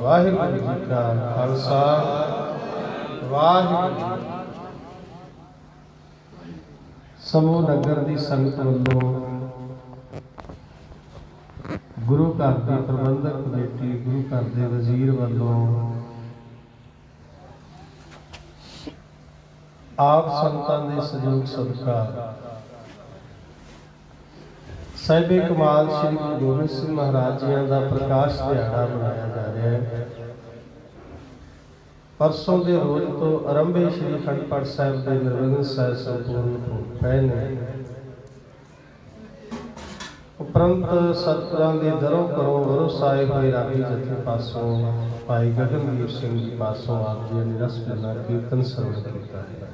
वाहिगुरू जी का खालसा वाहिगुरू जी। समूह नगर की संगत वालों गुरु घर की प्रबंधक कमेटी गुरु घर के वजीर वालों आप संतां दे सहयोग सदका साहिबे कमाल श्री गुरु गोबिंद सिंह महाराज जी का प्रकाश दिहाड़ा मनाया जा रहा है। परसों के रोज तो आरंभे श्री अखंड पाठ साहिब के निर्विघ्न साहिब संपूर्ण भोग पए ने। उपरंत सतगुरां दे दरों घरों वरोस आए हुए रागी जथे पासों भाई गगनदीप सिंह जी पासों आप जी ने रस मिलना कीर्तन सरवण किया है।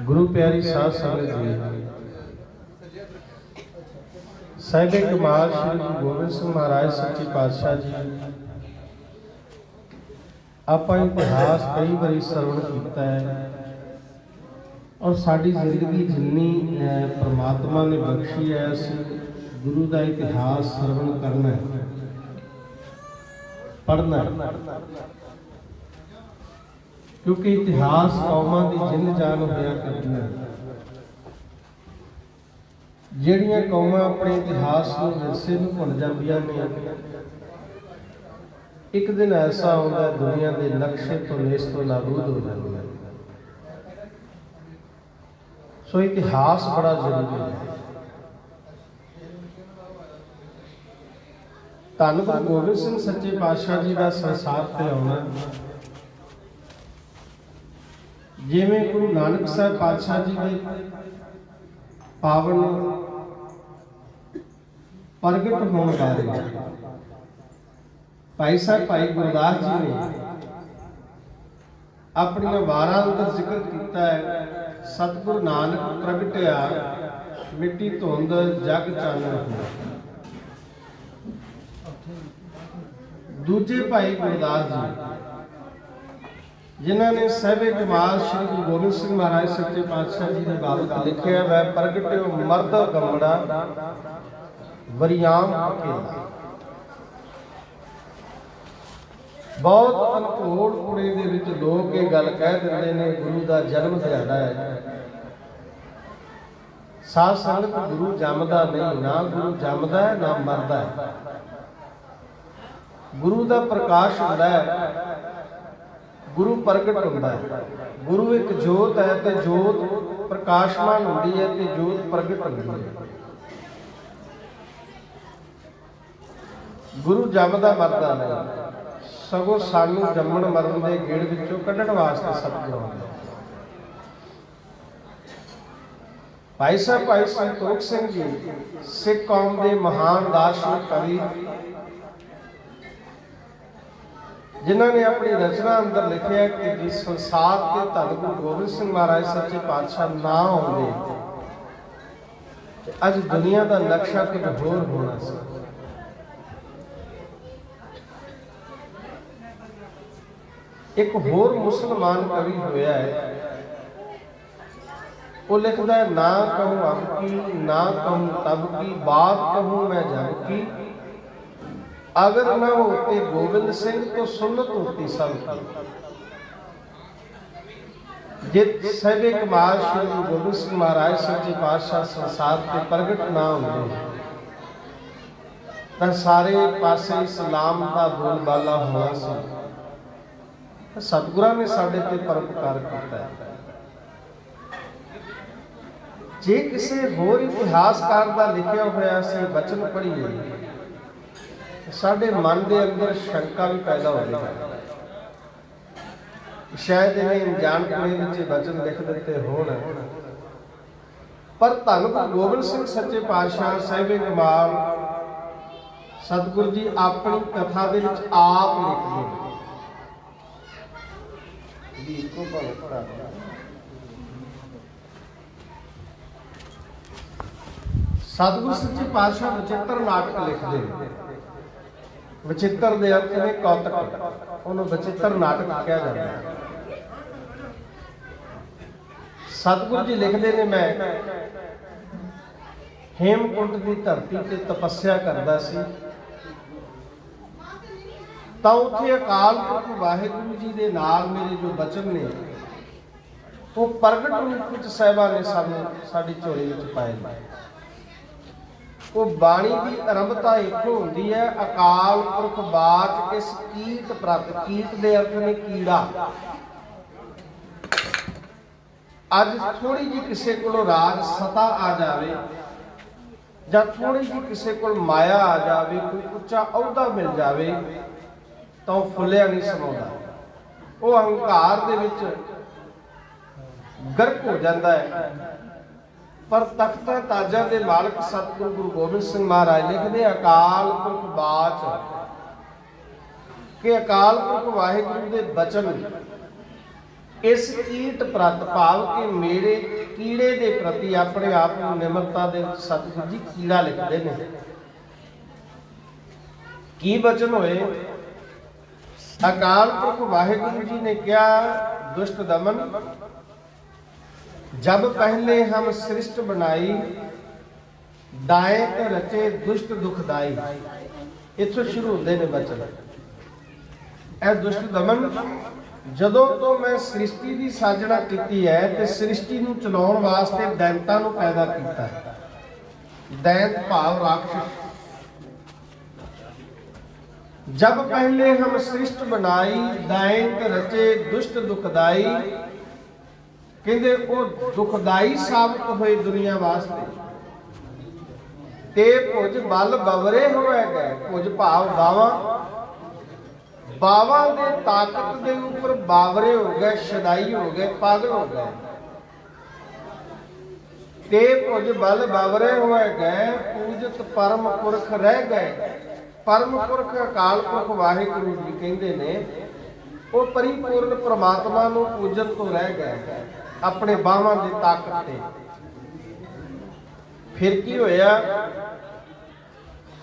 गुरु प्यारी साध संगत जी, साहिबे कमाल श्री गुरु गोबिंद सिंह महाराज सच्चे पातशाह जी आप इतिहास कई बार सरवण किया है और साड़ी जिंदगी जिन्नी परमात्मा ने बख्शी है असी गुरु का इतिहास सरवण करना है, पढ़ना है। क्योंकि इतिहास कौमां की जिंद जान होया करदियां ਜਿਹੜੀਆਂ ਕੌਮਾਂ ਆਪਣੇ ਇਤਿਹਾਸ ਨੂੰ ਵਿਰਸੇ ਨੂੰ ਭੁੱਲ ਜਾਂਦੀਆਂ ਨੇ ਇੱਕ ਦਿਨ ਐਸਾ ਆਉਂਦਾ ਦੁਨੀਆ ਦੇ ਨਕਸ਼ੇ ਤੋਂ ਨੇਸ ਤੋਂ ਨਾਬੂਦ ਹੋ ਜਾਂਦੀਆਂ। ਸੋ ਇਤਿਹਾਸ ਬੜਾ ਜ਼ਰੂਰੀ ਹੈ। ਧੰਨ ਗੁਰੂ ਗੋਬਿੰਦ ਸਿੰਘ ਸੱਚੇ ਪਾਤਸ਼ਾਹ ਜੀ ਦਾ ਸੰਸਾਰ ਤੇ ਆਉਣਾ ਜਿਵੇਂ ਗੁਰੂ ਨਾਨਕ ਸਾਹਿਬ ਪਾਤਸ਼ਾਹ ਜੀ ਦੇ ਪਾਵਨ प्रगट होने बारे भाई साहब भाई गुरदास जी ने अपनी वारां अंदर जिक्र किया है। सतगुरु नानक प्रगटिया मिट्टी धुंध जग चानण। दूजे भाई गुरदास जी जिन्हों ने साहिबे कमाल श्री गुरु गोबिंद सिंह महाराज सच्चे पातशाह जी के बाबत लिखा वै प्रगटियो मर्द गमड़ा वरियाम अकेला। बहुत अनकोड़ कुड़े दे विच लोग ये गल कह दिंदे ने गुरु का जन्म दिहाड़ा है। साध संगत गुरु जमदा नहीं, ना गुरु जमदा है ना मरदा है। गुरु का प्रकाश हुंदा है, गुरु प्रगट हुंदा है। गुरु एक जोत है ते जोत प्रकाशमान हुंदी है ते जोत प्रगट हुंदी है। गुरु जमदा मरदा नहीं, सगों सानू जम्मण मरण के गेड़ विचों कढ़ण वास्ते सतगुर आउंदा। भाई साहब भाई संतोख सिंह जी सिख कौम के महान दार्शनिक कवि जिन्होंने अपनी रचना अंदर लिखा कि जिस संसार के धन गुरु गोबिंद सिंह महाराज सच्चे पातशाह ना आउंदे अज दुनिया का नक्शा कुछ होर होना सी। एक होर मुसलमान कवि होया है, वो लिखता है ना कहूँ अब की ना कहूँ तब की बात कहूँ मैं जब की। अगर मैं होते गोविंद सिंह तो सुन्नत होती सब की। जित साहिबे कमाल श्री गुरु गोबिंद सिंह महाराज सच्चे पातशाह संसार के प्रगट ना होंदे तां सारे पासे इस्लाम का बोलबाला होना सी। सतगुरां ने साडे ते परोपकार किया है। जे किसी होर इतिहासकार का लिखा होया असीं वचन पढ़ीए साडे मन के अंदर शंका भी पैदा हो जाए। शायद इन्हें अनजानपुणे विच वचन लिख दिते होण, पर धन गुरु गोबिंद सिंह सच्चे पातशाह साहिबे कमाल सतगुरु जी अपनी कथा दे विच आप लिखदे ने। सतगुरु सच्चे पातशाह विचित्र नाटक लिखते हैं। विचित्र दे अर्थ ने कौतक, उन्होंने विचित्र नाटक कहा जाता है। सतगुरु जी लिखते हैं मैं ਹੇਮਕੁੰਟ ਦੀ ਧਰਤੀ ਤੇ ਤਪੱਸਿਆ ਕਰਦਾ ਸੀ ਤਾਂ ਉੱਥੇ ਅਕਾਲ ਪੁਰਖ ਵਾਹਿਗੁਰੂ ਜੀ ਦੇ ਨਾਲ ਮੇਰੇ ਜੋ ਬਚਨ ਨੇ ਉਹ ਪ੍ਰਗਟ ਰੂਪ ਵਿੱਚ ਸਾਹਿਬਾਂ ਨੇ ਸਾਨੂੰ ਸਾਡੀ ਝੋਲੀ ਵਿੱਚ ਪਾਏ ਨੇ। ਉਹ ਬਾਣੀ ਦੀ ਆਰੰਭਤਾ ਇੱਥੋਂ ਹੁੰਦੀ ਹੈ, ਅਕਾਲ ਪੁਰਖ ਬਾਚ ਇਸ ਕੀਟ ਪ੍ਰਤ। ਕੀਟ ਦੇ ਅਰਥ ਨੇ ਕੀੜਾ। ਅੱਜ ਥੋੜੀ ਜਿਹੀ ਕਿਸੇ ਕੋਲ ਰਾਜ ਸਤਾ ਆ ਜਾਵੇ ਜਾਂ ਥੋੜੀ ਜਿਹੀ ਕਿਸੇ ਕੋਲ ਮਾਇਆ ਆ ਜਾਵੇ, ਕੋਈ ਉੱਚਾ ਅਹੁਦਾ ਮਿਲ ਜਾਵੇ ਤਾਂ ਉਹ ਫੁੱਲਿਆ ਨਹੀਂ ਸਮਾਉਂਦਾ, ਉਹ ਅਹੰਕਾਰ ਦੇ ਵਿੱਚ ਗਰਕ ਹੋ ਜਾਂਦਾ ਹੈ। ਪਰ ਤਖਤਾਂ ਤਾਜਾਂ ਦੇ ਮਾਲਕ ਸਤਿਗੁਰੂ ਗੁਰੂ ਗੋਬਿੰਦ ਸਿੰਘ ਮਹਾਰਾਜ ਲਿਖਦੇ ਅਕਾਲ ਪੁਰਖ ਬਾਚ ਕਿ ਅਕਾਲ ਪੁਰਖ ਵਾਹਿਗੁਰੂ ਦੇ ਬਚਨ ਇਸ ਕੀਟ ਪ੍ਰਤ ਭਾਵ ਕਿ ਮੇਰੇ ਕੀੜੇ ਦੇ ਪ੍ਰਤੀ ਆਪਣੇ ਆਪ ਨੂੰ ਨਿਮਰਤਾ ਦੇ ਸਤਿਗੁਰੂ ਜੀ ਕੀੜਾ ਲਿਖਦੇ ਨੇ। ਕੀ ਬਚਨ ਹੋਏ? ਅਕਾਲ ਪੁਰਖ ਵਾਹਿਗੁਰੂ ਜੀ ਨੇ ਕਿਹਾ ਦੁਸ਼ਟ ਦਮਨ जब पहले हम सृष्ट बनाई दाएं ते रचे दुष्ट दुखदाई। इथों शुरू होते ने बचन। ए दुष्ट दमन जदों तो मैं सृष्टि की साजना की है ते सृष्टि नूं चलाउण वास्ते दैंतां नूं पैदा कीता है। दैंत भाव राक्षस। जब पहले हम सृष्ट बनाई दाएं ते रचे दुष्ट दुखदाई कहते वो दुखदाई साबित हुए दुनिया वास्ते ते भुज बल बवरे होए गए। भुज भाव बावा बावा दे ताकत दे ऊपर बावरे हो गए, शदाई हो गए, पागल हो गए। ते भुज बल बावरे होए गए पूजत परम पुरख रह गए। परम पुरख अकाल पुरख वाहिगुरू जी कहते ने वो परिपूर्ण परमात्मा नूं पूजन तो रह गए अपने बावां दी ताकत ते। फिर की होया?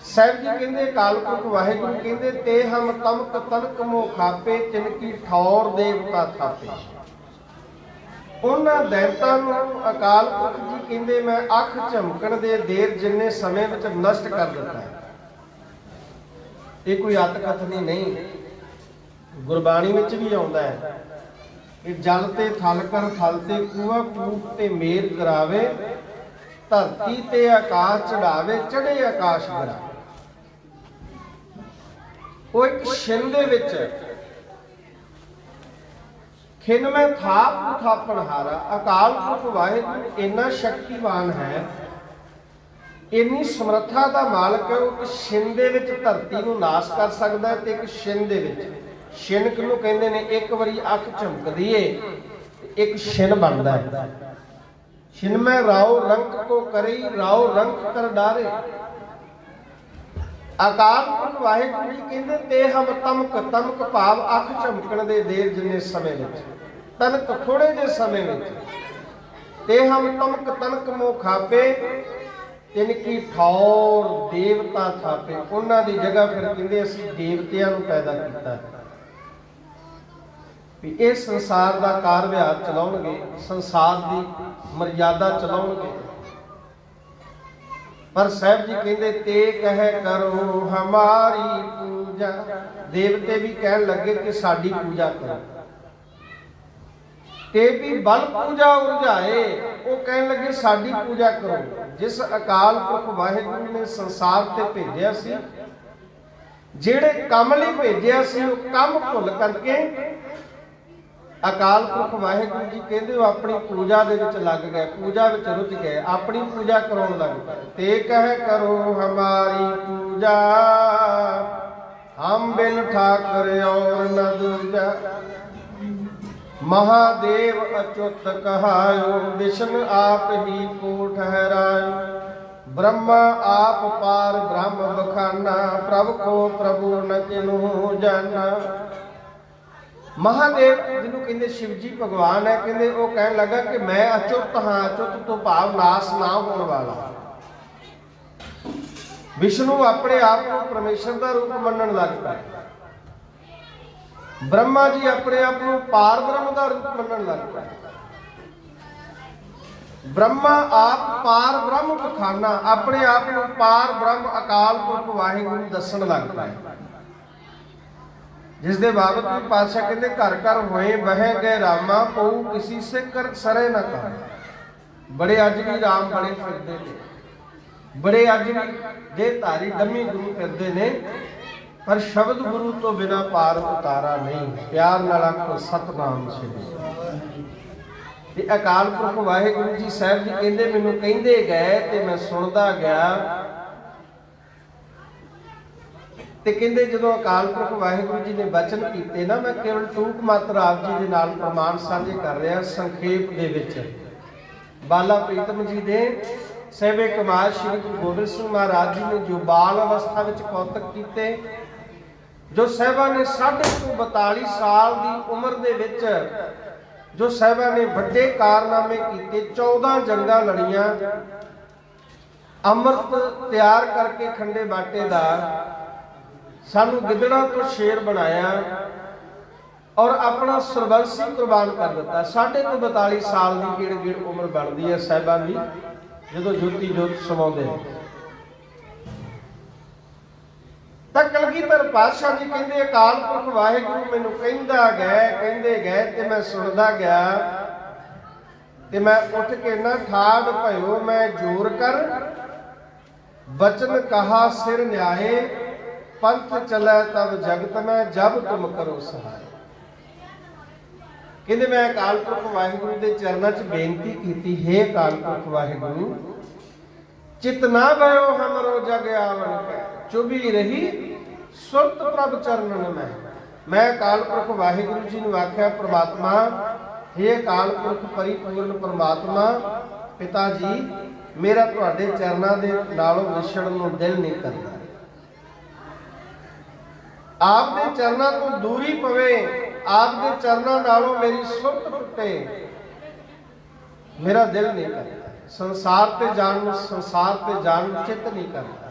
साहिब जी कहंदे अकाल पुरख वाहिगुरू कहंदे ते हम तमक तनक मोह खापे तिनकी ठौर देवता थापे। उन्हां दैंतां नूं अकाल पुरख जी कहंदे मैं अख झमकण दे देर जिन्ने समय विच नष्ट कर दिता है। ये कोई अत कथनी नहीं, गुरबाणी विच भी आउंदा है कि जल ते थल कर थल ते कूआ कूप ते मेर करावे धरती ते आकाश चढ़ावे चढ़े आकाश गिरा। वो एक छिन दे विच खिन में थाप थापण हारा अकाल पुरख वाहिगुरू इन्ना शक्तिवान है, इन्नी समर्था दा मालक है। वो एक छिन दे विच धरती नूं नाश कर सकदा है ते एक छिन दे विच छिन किनू कहते हैं? एक बारी अख झमकदी है एक छिन बनता है। छिन में राव रंग को करे राव रंग कर डारे। अकाल पुरख वाहिगुरू जी कहते ते हम तमक तमक भाव अख झमकण दे देर जिन्ने समय विच तनक थोड़े जे समय विच ते हम तमक तनक मोह खापे तिनकी ठौर देवता थापे। उन्हां दी जगह फिर कहते असीं देवतियां नूं पैदा कीता भी ये संसार का कार व्यवहार चलाउणगे, संसार की मर्यादा चलाउणगे। पर साहिब जी कहते ते कह करो हमारी पूजा। देवते भी कहन लगे कि साडी पूजा करो। ते भी बल पूजा उलझाए वो कहन लगे साडी पूजा करो। जिस अकाल पुरख वाहिगुरू ने संसार ते भेजिया सी, जिहड़े काम लई भेजिया सी वो काम भुल करके अकाल पुरख वाहिगुरू जी कहते हो अपनी पूजा दे विच लग गए, पूजा विच रुझ गए, अपनी पूजा कराउण लग गए। ते कह करो हमारी पूजा हम बिन ठाकर और न दूजा। महादेव अच्युत कहायो विष्णु आप ही को ठहरायो। ब्रह्मा आप पार ब्रह्म बखाना प्रभु को प्रभु न किन्हू जाना। महादेव जिन्हों कहते शिव जी भगवान है, कहते वो कह लगा कि मैं अचुत हाँ, अचुत तो भाव नाश ना होने वाला। विष्णु अपने आप को परमेश्वर का रूप मनन लग पाए। ब्रह्मा जी अपने आप को पार ब्रह्म का रूप मनन लग पाए। ब्रह्मा आप पार ब्रह्म बखाना, अपने आप को पार ब्रह्म अकाल पुरख वाहिगुरू दसन लग पाए। जिस दे बाबत भी पातशाह कहते घर घर होए बह गए रामा, पऊ किसी से कर सरे न कर। बड़े अज भी राम बड़े फिरदे ने, बड़े अज भी देहधारी डमी गुरु फिरदे ने, पर शब्द गुरु तो बिना पार उतारा नहीं। प्यार नाल आखो सतनाम श्री। ते अकाल पुरख वाहिगुरू जी साहब जी कहते मैनू कहते गए ते मैं सुनदा गया। ते कहते जो अकाल पुरख वाहिगुरू जी ने वचन कीते ना, मैं केवल टूक मात्र आप जी दे नाल प्रमाण साझे कर रहा संखेप दे विच। बाला प्रीतम जी दे सहबे कमाल श्री गुरु गोबिंद सिंह महाराज जी ने जो बाल अवस्था विच कौतक कीते, जो साहिबा ने 42 साल की उम्र दे विच जो साहिबा ने बड़े कारनामे कीते, 14 जंगां लड़ियां, अमृत तैयार करके खंडे बाटे दा सानू गिदड़ा तो शेर बनाया और अपना सरबंसी कुर्बान कर दिता। 42 साल की गिड़ गिड़ उम्र बनती है साहिबा की, जो ज्योति जोत समाते। तो कलगीधर पातशाह जी कहते अकाल पुरख वाहिगुरू मैनू कहते गए ते मैं सुनदा गया। ते मैं उठ के ना ठाड़ भयो मैं जोर कर, बचन कहा सिर न्याय, पंथ चलै तब जगत में जब तुम करो सहाय। कहते मैं अकाल पुरख वाहिगुरू के चरणों च बेनती की, हे अकाल पुरख वाहिगुरू चित ना भयो हमरो जग आवन कै, चुभी रही सुरत प्रभ चरणन में। मैं अकाल पुरख वाहिगुरू जी ने आख्या परमात्मा, हे अकाल पुरख परिपूर्ण परमात्मा पिता जी, मेरा तुहाडे चरणों के नालों विछड़न नूं दिल नहीं करता। आप दे चरणों तो दूरी पवे, आप दे चरणों नालों मेरी सुरत टुटे, मेरा दिल नहीं करता। संसार ते जान चित नहीं करता।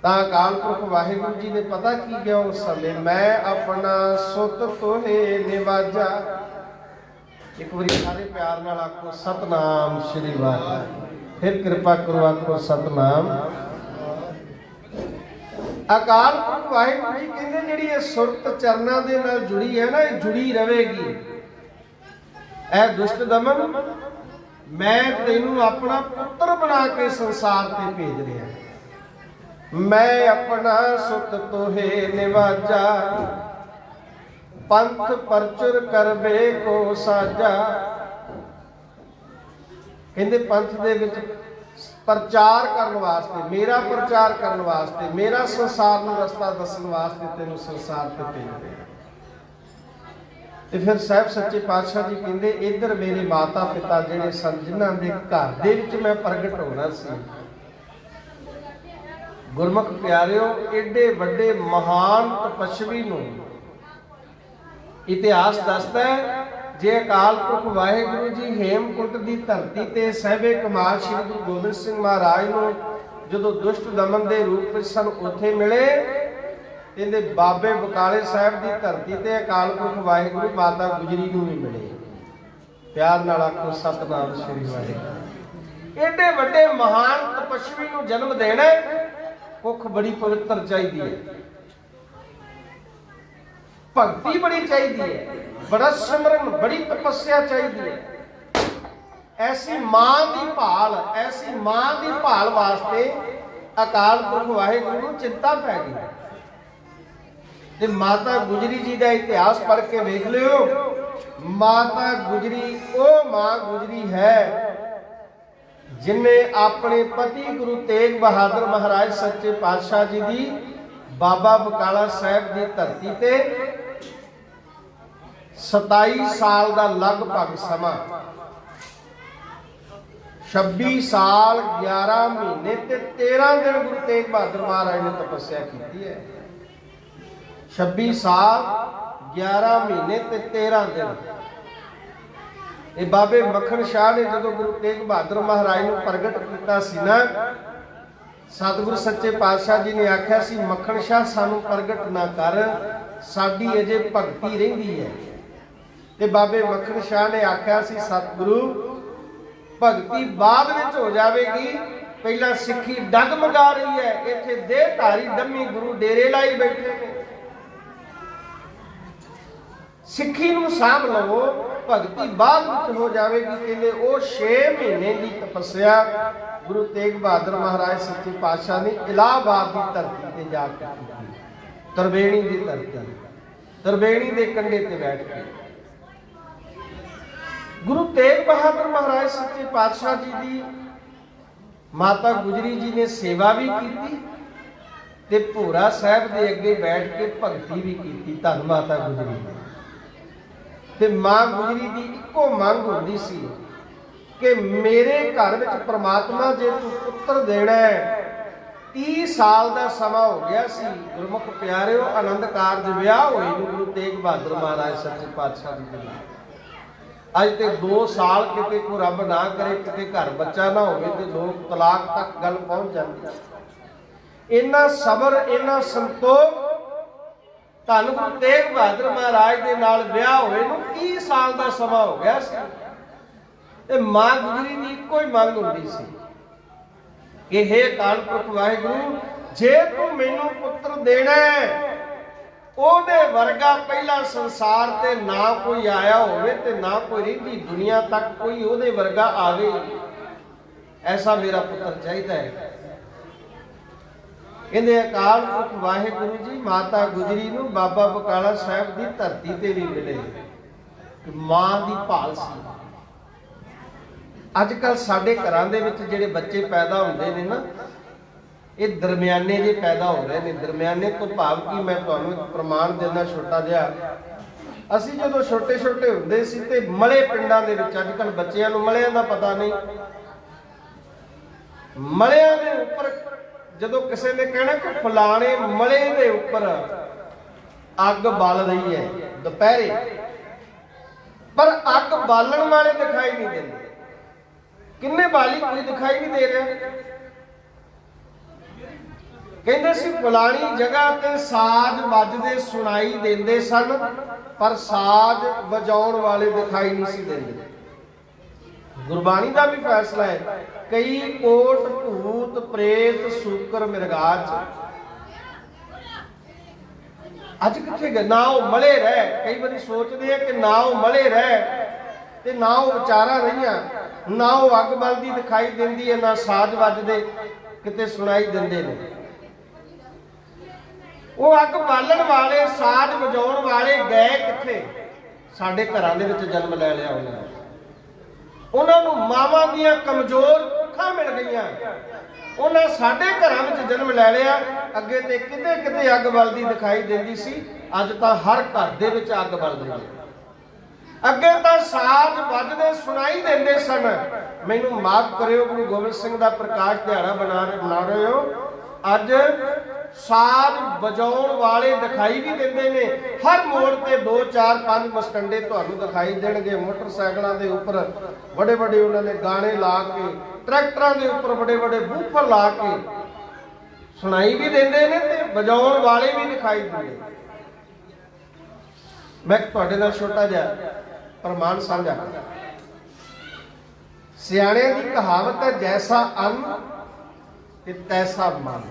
अकाल पुरख वाहिगुरू जी ने पता की गया उस समय, मैं अपना सुत तोहे निवाजा। एक बार सारे प्यार नाल आखो सतनाम श्री वाहिगुरू। फिर कृपा करो आखो सतनाम। अकाल पुरख वाहिगुरू जी कहते जिहड़ी ये सुरत चरणों के नाल जुड़ी है ना, ये जुड़ी रहेगी। ऐ दुष्ट दमन, मैं तेनू अपना पुत्र बना के संसार ते भेज रहा। मैं अपना सुत तोहे निवाजा, पंथ परचुर करबे को साजा। कहते पंथ दे विच प्रचार करने वास्ते, मेरा प्रचार करने वास्ते, मेरा संसार नूं रस्ता दसन वास्ते तेनू संसार ते भेज रहा। फिर साहब सच्चे पातशाह जी कहते इधर मेरे माता पिता जिहड़े सन, जिन्हां दे घर दे विच मैं प्रगट होना सी। गुरमुख प्यारिओ, एडे वड्डे महान तपस्वी नूं इतिहास दसदा है, जे अकाल पुरख वाहिगुरू जी हेमकुंट की धरती ते सहबे कमाल श्री गुरु गोबिंद सिंह महाराज नूं जदों दुष्ट दमन के रूप में सन उत्थे मिले, इहदे बाबे बकाले साहब की धरती ते अकाल पुरख वाहिगुरू माता गुजरी नूं भी मिले। प्यार नाल आखो सतनाम श्री वाहिगुरू। एडे वड्डे महान तपस्वी नूं जन्म देना, कुख बड़ी पवित्र चाहिए है, भगती बड़ी चाहिए है, बड़ा सिमरन, बड़ी तपस्या चाहिए है। ऐसी मां की भाल, ऐसी मां की भाल वास्ते अकाल पुरख वाहिगुरू नूं चिंता पै गई। ते माता गुजरी जी का इतिहास पढ़ के वेख लियो। माता गुजरी वो मां गुजरी है जिन्हें अपने पति गुरु तेग बहादुर महाराज सच्चे पातशाह जी की बाबा बकाला साहब की धरती ते 27 साल का लगभग समा, 26 साल 11 महीने ते 13 दिन गुरु तेग बहादुर महाराज ने तपस्या की है। 26 साल 11 महीने ते 13 दिन। ये बाबे मखण शाह ने जो गुरु तेग बहादुर महाराज को प्रगट किया सी ना, सतगुरु सच्चे पातशाह जी ने आख्या सी मखण शाह सानू प्रगट ना कर, साडी अजे भगती रहिंदी है। ते बाबे मखण शाह ने आख्या सी सतगुरु ਭਗਤੀ ਬਾਅਦ ਵਿੱਚ ਹੋ ਜਾਵੇਗੀ। ਪਹਿਲਾਂ ਸਿੱਖੀ ਡਗਮਗਾ ਰਹੀ ਹੈ, ਇੱਥੇ ਦੇਹਧਾਰੀ ਡੰਮੀ ਗੁਰੂ ਡੇਰੇ ਲਾਈ ਬੈਠੇ ਨੇ। ਸਿੱਖੀ ਨੂੰ ਸਾਂਭ ਲਵੋ, ਭਗਤੀ ਬਾਅਦ ਵਿੱਚ ਹੋ ਜਾਵੇਗੀ। ਕਹਿੰਦੇ ਉਹ 6 ਮਹੀਨੇ ਦੀ ਤਪੱਸਿਆ ਗੁਰੂ ਤੇਗ ਬਹਾਦਰ ਮਹਾਰਾਜ ਸੱਚੇ ਪਾਤਸ਼ਾਹ ਨੇ ਇਲਾਹਾਬਾਦ ਦੀ ਧਰਤੀ ਤੇ ਜਾ ਕੇ ਕੀਤੀ। ਤਰਬੇਣੀ ਦੀ ਧਰਤੀ, ਤਰਬੇਣੀ ਦੇ ਕੰਢੇ ਤੇ ਬੈਠ ਕੇ ਗੁਰੂ ਤੇਗ ਬਹਾਦਰ ਮਹਾਰਾਜ ਸੱਚੇ ਪਾਤਸ਼ਾਹ ਜੀ ਦੀ ਮਾਤਾ ਗੁਜਰੀ ਜੀ ਨੇ ਸੇਵਾ ਵੀ ਕੀਤੀ ਤੇ ਭੋਰਾ ਸਾਹਿਬ ਦੇ ਅੱਗੇ ਬੈਠ ਕੇ ਭਗਤੀ ਵੀ ਕੀਤੀ। ਧੰਨ ਮਾਤਾ ਗੁਜਰੀ ਦੀ। ਤੇ ਮਾਂ ਗੁਜਰੀ ਦੀ ਇੱਕੋ ਮੰਗ ਹੁੰਦੀ ਸੀ ਕਿ ਮੇਰੇ ਘਰ ਵਿੱਚ ਪ੍ਰਮਾਤਮਾ ਜੇ ਤੂੰ ਪੁੱਤਰ ਦੇਣਾ ਹੈ। 30 ਸਾਲ ਦਾ ਸਮਾਂ ਹੋ ਗਿਆ ਸੀ ਗੁਰਮੁਖ ਪਿਆਰਿਓ, ਆਨੰਦ ਕਾਰਜ ਵਿਆਹ ਹੋਏ ਨੂੰ ਗੁਰੂ ਤੇਗ ਬਹਾਦਰ ਮਹਾਰਾਜ ਸੱਚੇ ਪਾਤਸ਼ਾਹ ਜੀ ਦੇ। ਅੱਜ ਤੇ 2 ਸਾਲ ਕਿਤੇ ਕੋਈ ਰੱਬ ਨਾ ਕਰੇ ਕਿਤੇ ਘਰ ਬੱਚਾ ਨਾ ਹੋਵੇ ਤੇ ਲੋਕ ਤਲਾਕ ਤੱਕ ਗੱਲ ਪਹੁੰਚ ਜਾਂਦੀ ਹੈ। ਇੰਨਾ ਸਬਰ, ਇੰਨਾ ਸੰਤੋਖ। ਧੰਨ ਗੁਰੂ ਤੇਗ ਬਹਾਦਰ ਮਹਾਰਾਜ ਦੇ ਨਾਲ ਵਿਆਹ ਹੋਏ ਨੂੰ 30 ਸਾਲ ਦਾ ਸਮਾਂ ਹੋ ਗਿਆ ਸੀ ਤੇ ਮਾਂ ਗੁਜਰੀ ਦੀ ਇੱਕੋ ਹੀ ਮੰਗ ਹੁੰਦੀ ਸੀ ਕਿ ਹੇ ਅਕਾਲ ਪੁਰਖ ਵਾਹਿਗੁਰੂ, ਜੇ ਤੂੰ ਮੈਨੂੰ ਪੁੱਤਰ ਦੇਣਾ ਹੈ, ਉਹਦੇ ਵਰਗਾ ਪਹਿਲਾ ਸੰਸਾਰ ਤੇ ਨਾ ਕੋਈ ਆਇਆ ਹੋਵੇ ਤੇ ਨਾ ਕੋਈ ਰਹਿੰਦੀ ਦੁਨੀਆ ਤੱਕ ਕੋਈ ਉਹਦੇ ਵਰਗਾ ਆਵੇ, ਐਸਾ ਮੇਰਾ ਪੁੱਤਰ ਚਾਹੀਦਾ ਹੈ। ਕਹਿੰਦੇ ਅਕਾਲ ਪੁਰਖ ਵਾਹਿਗੁਰੂ ਜੀ ਮਾਤਾ ਗੁਜਰੀ ਨੂੰ ਬਾਬਾ ਬਕਾਲਾ ਸਾਹਿਬ ਦੀ ਧਰਤੀ ਤੇ ਵੀ ਮਿਲੇ। ਮਾਂ ਦੀ ਭਾਲ ਸੀ। ਅੱਜ ਕੱਲ ਸਾਡੇ ਘਰਾਂ ਦੇ ਵਿੱਚ ਜਿਹੜੇ ਬੱਚੇ ਪੈਦਾ ਹੁੰਦੇ ਨੇ ਨਾ, ਇਹ ਦਰਮਿਆਨੇ ਜਿਹੇ ਪੈਦਾ ਹੋ ਰਹੇ ਨੇ। ਦਰਮਿਆਨੇ ਤੋਂ ਭਾਵ ਕੀ, ਮੈਂ ਤੁਹਾਨੂੰ ਇੱਕ ਪ੍ਰਮਾਣ ਦੇਣਾ ਛੋਟਾ ਜਿਹਾ। ਅਸੀਂ ਜਦੋਂ ਛੋਟੇ ਛੋਟੇ ਹੁੰਦੇ ਸੀ ਤੇ ਮਲੇ ਪਿੰਡਾਂ ਦੇ ਵਿੱਚ, ਅੱਜ ਕੱਲ ਬੱਚਿਆਂ ਨੂੰ ਮਲਿਆਂ ਦਾ ਪਤਾ ਨਹੀਂ, ਮਲਿਆਂ ਦੇ ਉੱਪਰ ਜਦੋਂ ਕਿਸੇ ਨੇ ਕਹਿਣਾ ਕਿ ਫਲਾਣੇ ਮਲੇ ਦੇ ਉੱਪਰ ਅੱਗ ਬਲ ਰਹੀ ਹੈ ਦੁਪਹਿਰੇ, ਪਰ ਅੱਗ ਬਾਲਣ ਵਾਲੇ ਦਿਖਾਈ ਨਹੀਂ ਦਿੰਦੇ। ਕਿੰਨੇ ਬਾਲੀ, ਕੋਈ ਦਿਖਾਈ ਨਹੀਂ ਦੇ ਰਿਹਾ। ਕਹਿੰਦੇ ਸੀ ਫਲਾਣੀ ਜਗ੍ਹਾ ਤੇ ਸਾਜ਼ ਵੱਜਦੇ ਸੁਣਾਈ ਦਿੰਦੇ ਸਨ, ਪਰ ਸਾਜ਼ ਵਜਾਉਣ ਵਾਲੇ ਦਿਖਾਈ ਨਹੀਂ ਸੀ ਦਿੰਦੇ। ਗੁਰਬਾਣੀ ਦਾ ਵੀ ਫੈਸਲਾ ਹੈ, ਕਈ ਕੋਟ ਭੂਤ ਪ੍ਰੇਤ ਸੂਕਰ ਮਿਰਗਾਚ। ਅੱਜ ਕਿੱਥੇ ਗਏ? ਨਾ ਉਹ ਮਲੇ ਰਹਿ। ਕਈ ਵਾਰੀ ਸੋਚਦੇ ਆ ਕਿ ਨਾ ਉਹ ਮਲੇ ਰਹਿ ਤੇ ਨਾ ਉਹ ਵਿਚਾਰਾਂ ਰਹੀਆਂ, ਨਾ ਉਹ ਅੱਗ ਬਲਦੀ ਦਿਖਾਈ ਦਿੰਦੀ ਹੈ, ਨਾ ਸਾਜ਼ ਵੱਜਦੇ ਕਿਤੇ ਸੁਣਾਈ ਦਿੰਦੇ ਨੇ। ਉਹ ਅੱਗ ਬਾਲਣ ਵਾਲੇ, ਸਾਜ਼ ਵਜਾਉਣ ਵਾਲੇ ਗਏ ਕਿੱਥੇ? ਸਾਡੇ ਘਰਾਂ ਦੇ ਵਿੱਚ ਜਨਮ ਲੈ ਲਿਆ ਉਹਨਾਂ ਨੇ। ਉਹਨਾਂ ਨੂੰ ਮਾਵਾਂ ਦੀਆਂ ਕਮਜ਼ੋਰ ਅੱਖਾਂ ਮਿਲ ਗਈਆਂ। ਉਹਨਾਂ ਸਾਡੇ ਘਰਾਂ ਵਿੱਚ ਜਨਮ ਲੈ ਲਿਆ। ਅੱਗੇ ਤੇ ਕਿਤੇ ਕਿਤੇ ਅੱਗ ਬਲਦੀ ਦਿਖਾਈ ਦਿੰਦੀ ਸੀ, ਅੱਜ ਤਾਂ ਹਰ ਘਰ ਦੇ ਵਿੱਚ ਅੱਗ ਬਲ ਰਹੀ ਹੈ। ਅੱਗੇ ਤਾਂ ਸਾਜ਼ ਵੱਜਦੇ ਸੁਣਾਈ ਦਿੰਦੇ ਸਨ। ਮੈਨੂੰ ਮਾਫ ਕਰਿਓ, ਗੁਰੂ ਗੋਬਿੰਦ ਸਿੰਘ ਦਾ ਪ੍ਰਕਾਸ਼ ਦਿਹਾੜਾ ਬਣਾ ਰਹੇ ਹੋ, ਅੱਜ ਸਾਜ਼ ਵਜਾਉਣ ਵਾਲੇ ਦਿਖਾਈ ਵੀ ਦਿੰਦੇ ਨੇ। ਹਰ ਮੋੜ ਤੇ 2 4 5 ਮਸਟੰਡੇ ਤੁਹਾਨੂੰ ਦਿਖਾਈ ਦੇਣਗੇ। ਮੋਟਰਸਾਈਕਲਾਂ ਦੇ ਉੱਪਰ ਵੱਡੇ ਵੱਡੇ ਉਹਨਾਂ ਨੇ ਗਾਣੇ ਲਾ ਕੇ, ਟਰੈਕਟਰਾਂ ਦੇ ਉੱਪਰ ਵੱਡੇ ਵੱਡੇ ਬੂਫਰ ਲਾ ਕੇ ਸੁਣਾਈ ਵੀ ਦਿੰਦੇ ਨੇ ਤੇ ਵਜਾਉਣ ਵਾਲੇ ਵੀ ਦਿਖਾਈ ਦਿੰਦੇ। ਮੈਂ ਤੁਹਾਡੇ ਨਾਲ ਛੋਟਾ ਜਿਹਾ ਪ੍ਰਮਾਣ ਸਾਂਝਾ ਕਰਾਂ। ਸਿਆਣਿਆਂ ਦੀ ਕਹਾਵਤ ਹੈ, ਜੈਸਾ ਅੰਨ ਤੇ ਤੈਸਾ ਮਨ।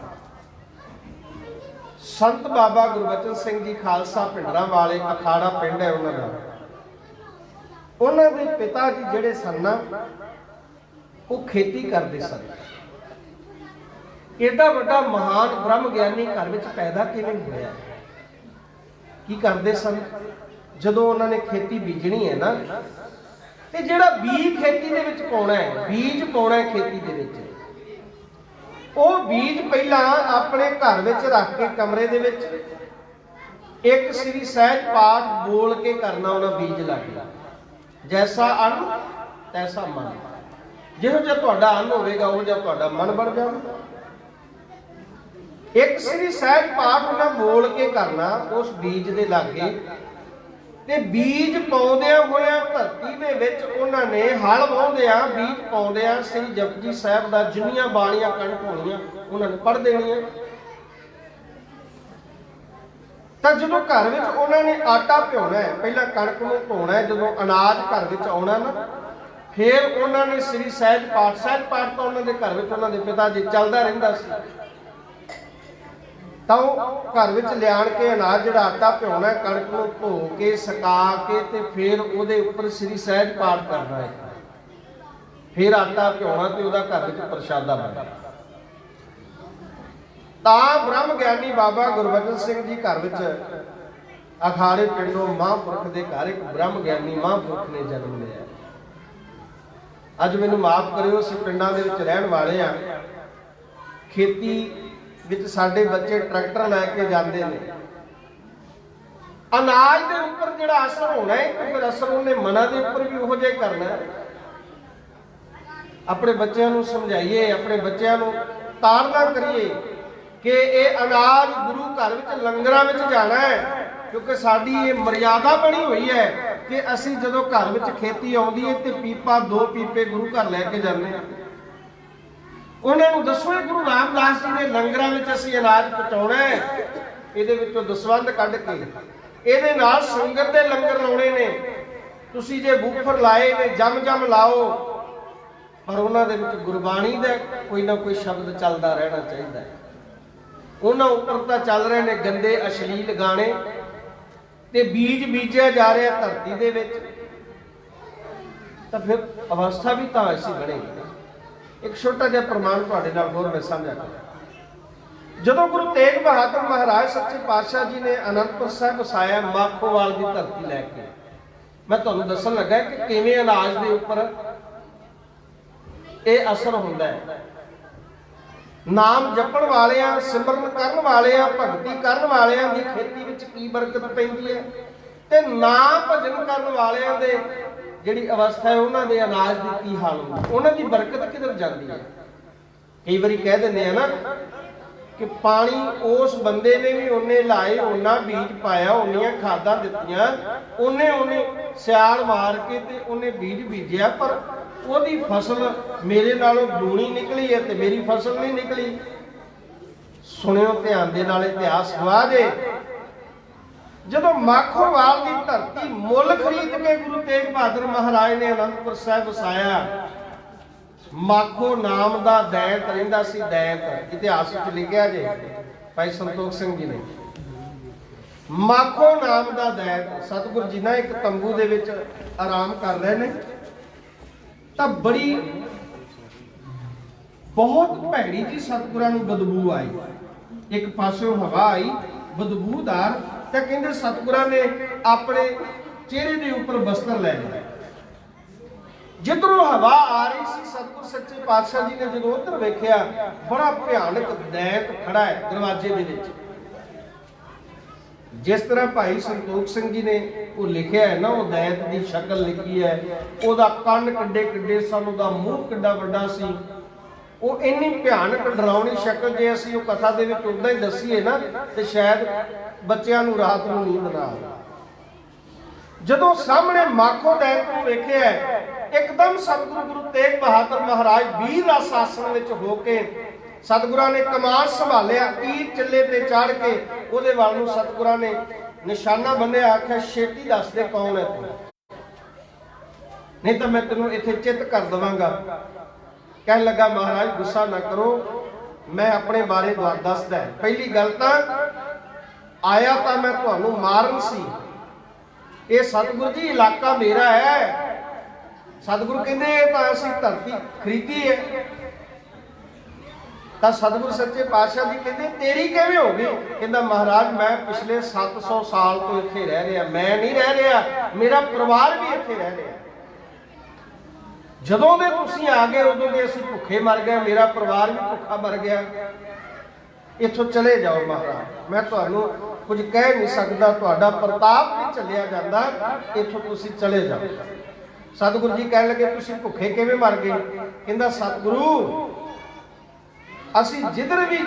ਸੰਤ ਬਾਬਾ ਗੁਰਬਚਨ ਸਿੰਘ ਜੀ ਖਾਲਸਾ ਭਿੰਡਰਾਂ ਵਾਲੇ, ਅਖਾੜਾ ਪਿੰਡ ਹੈ ਉਹਨਾਂ ਦਾ। ਉਹਨਾਂ ਦੇ ਪਿਤਾ ਜੀ ਜਿਹੜੇ ਸਨ ਨਾ, ਉਹ ਖੇਤੀ ਕਰਦੇ ਸਨ। ਏਡਾ ਵੱਡਾ ਮਹਾਨ ਬ੍ਰਹਮ ਗਿਆਨੀ ਘਰ ਵਿੱਚ ਪੈਦਾ ਕਿਵੇਂ ਹੋਇਆ? ਕੀ ਕਰਦੇ ਸਨ? ਜਦੋਂ ਉਹਨਾਂ ਨੇ ਖੇਤੀ ਬੀਜਣੀ ਹੈ ਨਾ, ਤੇ ਜਿਹੜਾ ਬੀਜ ਖੇਤੀ ਦੇ ਵਿੱਚ ਪਾਉਣਾ ਹੈ, ਬੀਜ ਪਾਉਣਾ ਹੈ ਖੇਤੀ ਦੇ ਵਿੱਚ, ਉਹ ਬੀਜ ਪਹਿਲਾਂ ਆਪਣੇ ਘਰ ਵਿੱਚ ਰੱਖ ਕੇ ਕਮਰੇ ਦੇ ਵਿੱਚ ਇੱਕ ਸ੍ਰੀ ਸਹਿਜ ਪਾਠ ਬੋਲ ਕੇ ਕਰਨਾ। ਉਹਨਾਂ ਬੀਜ ਲਾ ਕੇ, ਜੈਸਾ ਅੰਨ ਤੈਸਾ ਮਨ। ਜਿਹੋ ਜਿਹਾ ਤੁਹਾਡਾ ਅੰਨ ਹੋਵੇਗਾ ਉਹ ਜਿਹਾ ਤੁਹਾਡਾ ਮਨ ਬਣ ਜਾਵੇਗਾ। ਇੱਕ ਸ੍ਰੀ ਸਹਿਜ ਪਾਠ ਉਹਨਾਂ ਬੋਲ ਕੇ ਕਰਨਾ ਉਸ ਬੀਜ ਦੇ ਲਾਗੇ, ਤੇ ਬੀਜ ਪਾਉਂਦਿਆਂ ਹੋਇਆਂ ਧਰਤੀ ਦੇ ਵਿੱਚ ਉਹਨਾਂ ਨੇ ਹਲ ਵਾਹੁੰਦਿਆਂ, ਬੀਜ ਪਾਉਂਦਿਆਂ ਸ੍ਰੀ ਜਪਜੀ ਸਾਹਿਬ ਦਾ ਜਿੰਨੀਆਂ ਬਾਣੀਆਂ ਕੰਠ ਹੋਣੀਆਂ ਉਹਨਾਂ ਨੇ ਪੜ੍ਹ ਦੇਣੀਆਂ। ਤਾਂ ਜਦੋਂ ਘਰ ਵਿੱਚ ਉਹਨਾਂ ਨੇ ਆਟਾ ਭਿਉਣਾ ਹੈ, ਪਹਿਲਾਂ ਕਣਕ ਨੂੰ ਧੋਣਾ ਹੈ, ਜਦੋਂ ਅਨਾਜ ਘਰ ਵਿੱਚ ਆਉਣਾ ਨਾ, फिर उन्होंने श्री सहज पाठ तो उन्होंने घर में उन्होंने पिता जी चलता रहिंदा सी। तो घर में लिया के अनाज जो आटा भ्योना कणक को धो के सुका के ते फिर उहदे उपर श्री सहज पाठ करना है, फिर आटा भ्योना तो वह घर में प्रशादा बनना। ता ब्रह्म ज्ञानी बाबा गुरबचन सिंह जी घर में अखाड़े पिंडों महापुरख के घर एक ब्रह्म ज्ञानी महापुरख ने जन्म लिया। अज मैनू माफ करियो, असीं पिंडां दे विच रहण वाले आ, खेती विच साडे बच्चे ट्रैक्टर लैके जाते हैं। अनाज के उपर जिहड़ा असर होना है तो फिर असर उन्हें मना के उपर भी उहो जिहा करना है। अपने बच्चों को समझाइए, अपने बच्चों को ताड़ना करिए कि ये अनाज गुरु घर में लंगरां में जाना है, क्योंकि साडी ये मर्यादा बनी हुई है कि असीं जदों घर में खेती आउंदी है तो पीपा 2 पीपे गुरु घर लैके जाने। उन्होंने दसो गुरु रामदास जी ने लंगरां में असीं अनाज पहुंचाउणा है, इहदे विचों दसवंध कढ के इहदे नाल संगत दे लंगर लाउणे ने। तुसीं जे बूफर लाए ने जम जम लाओ, पर उन्हां दे विच गुरबाणी दा कोई ना कोई शब्द चलदा रहना चाहिए। उन्हां उपर तां चल रहे ने गंदे अश्लील गाने ते बीज बीजिया जा रहा धरती दे विच, तां फिर अवस्था भी तां ऐसी बनेगी। एक छोटा जिहा प्रमाण तुहाडे नाल होर मैं साझा करां। जदों गुरु तेग बहादुर महाराज सच्चे पातशाह जी ने अनंदपुर साहिब वसाया माखोवाल की धरती लैके, मैं तुहानूं दस्सण लगा कि किवें अनाज दे उपर ये असर हुंदा है। नाम जपण वालियां, सिमरन करन वालियां, भगती करन वालियां दी खेती विच की बरकत पैंदी है, ते नाम भजन करन वालियां दे जिहड़ी अवस्था है उन्हां दे अनाज दी की हाल हुंदा, उन्हां दी बरकत किधर जांदी है। कई बारी कह दिंदे आ ना कि पानी उस बंदे ने भी उन्ने लाए, उन्ना बीज पाया, उन्नियां खादां दित्तियां, उन्हें सियाल मार के ते उन्हें बीज बीजिया, पर ਉਹਦੀ फसल मेरे नालों दूनी निकली है तो मेरी फसल नहीं निकली। सुनियो ध्यान दे नाल इतिहास गवाह जे, जदों माखोवाल की धरती मुल खरीद के गुरु तेग बहादुर महाराज ने आनंदपुर साहिब वसाया। माखो नाम का दैत रहिंदा सी, दैत इतिहास विच लिखिया जे भाई संतोख सिंह जी ने। माखो नाम का दैत सतगुरु जी ना एक तंबू दे विच आराम कर रहे ने, तो बड़ी बहुत भैड़ी जी सतगुरां नूं बदबू आई। एक पासों हवा आई बदबूदार, तो कहंदे सतगुरां ने अपने चेहरे के उपर बस्तर लै लिया। जिधरों हवा आ रही सी, सतगुर सच्चे पातशाह जी ने जो उधर वेख्या बड़ा भयानक दैत खड़ा है दरवाजे दे विच। जिस तरह भाई संतोख सिंह जी ने वो लिखिया है ना, वो दैत की शक्ल लिखी है, उसका कन्न किड्डे किड्डे सन, उसका मूँह किड्डा वड्डा सी, वो इन्नी भयानक डरावनी शक्ल जे असीं वो कथा दे विच उदां ही दसीए ना तो शायद बच्चों नूं रात नूं नींद ना आवे। जदों सामने माखो दैत नूं वेखिया एकदम सतगुरु गुरु तेग बहादुर महाराज वीर रस आसन विच होके सतगुरां ने कमान संभालिया, तीर चिल्ले ते चढ़ के उहदे वाल नूं सतगुरां ने निशाना बन्निया, आख्या छेती दस दे कौन है तू, नहीं तो मैं तेनों इत्थे चित कर देवांगा। कह लगा महाराज गुस्सा ना करो, मैं अपने बारे दसदा है। पहली गल तां आया तां मैं तुहानूं मारन सी, ये सतगुरु जी इलाका मेरा है। सतगुरु कहंदे तां असीं धरती खरीदी है। तो सतगुरु सच्चे पातशाह जी कहते तेरी किवें हो गई? कहंदा महाराज मैं पिछले 700 साल तो इत्थे रह रहा, मैं नहीं रह रहा, मेरा परिवार भी इत्थे रह रहा। जदों दे तुसीं आ गए उदों दे असीं भुखे मर गए, मेरा परिवार भी भुखा मर गया, इत्थों चले जाओ महाराज, मैं तुहानूं कुछ कह नहीं सकदा, तुहाडा प्रताप नहीं चलिया जांदा, इत्थों तुसीं चले जाओ। सतगुरु जी कहण लगे तुसीं भुखे किवें मर गए? कहंदा सतगुरु असीं जिधर भी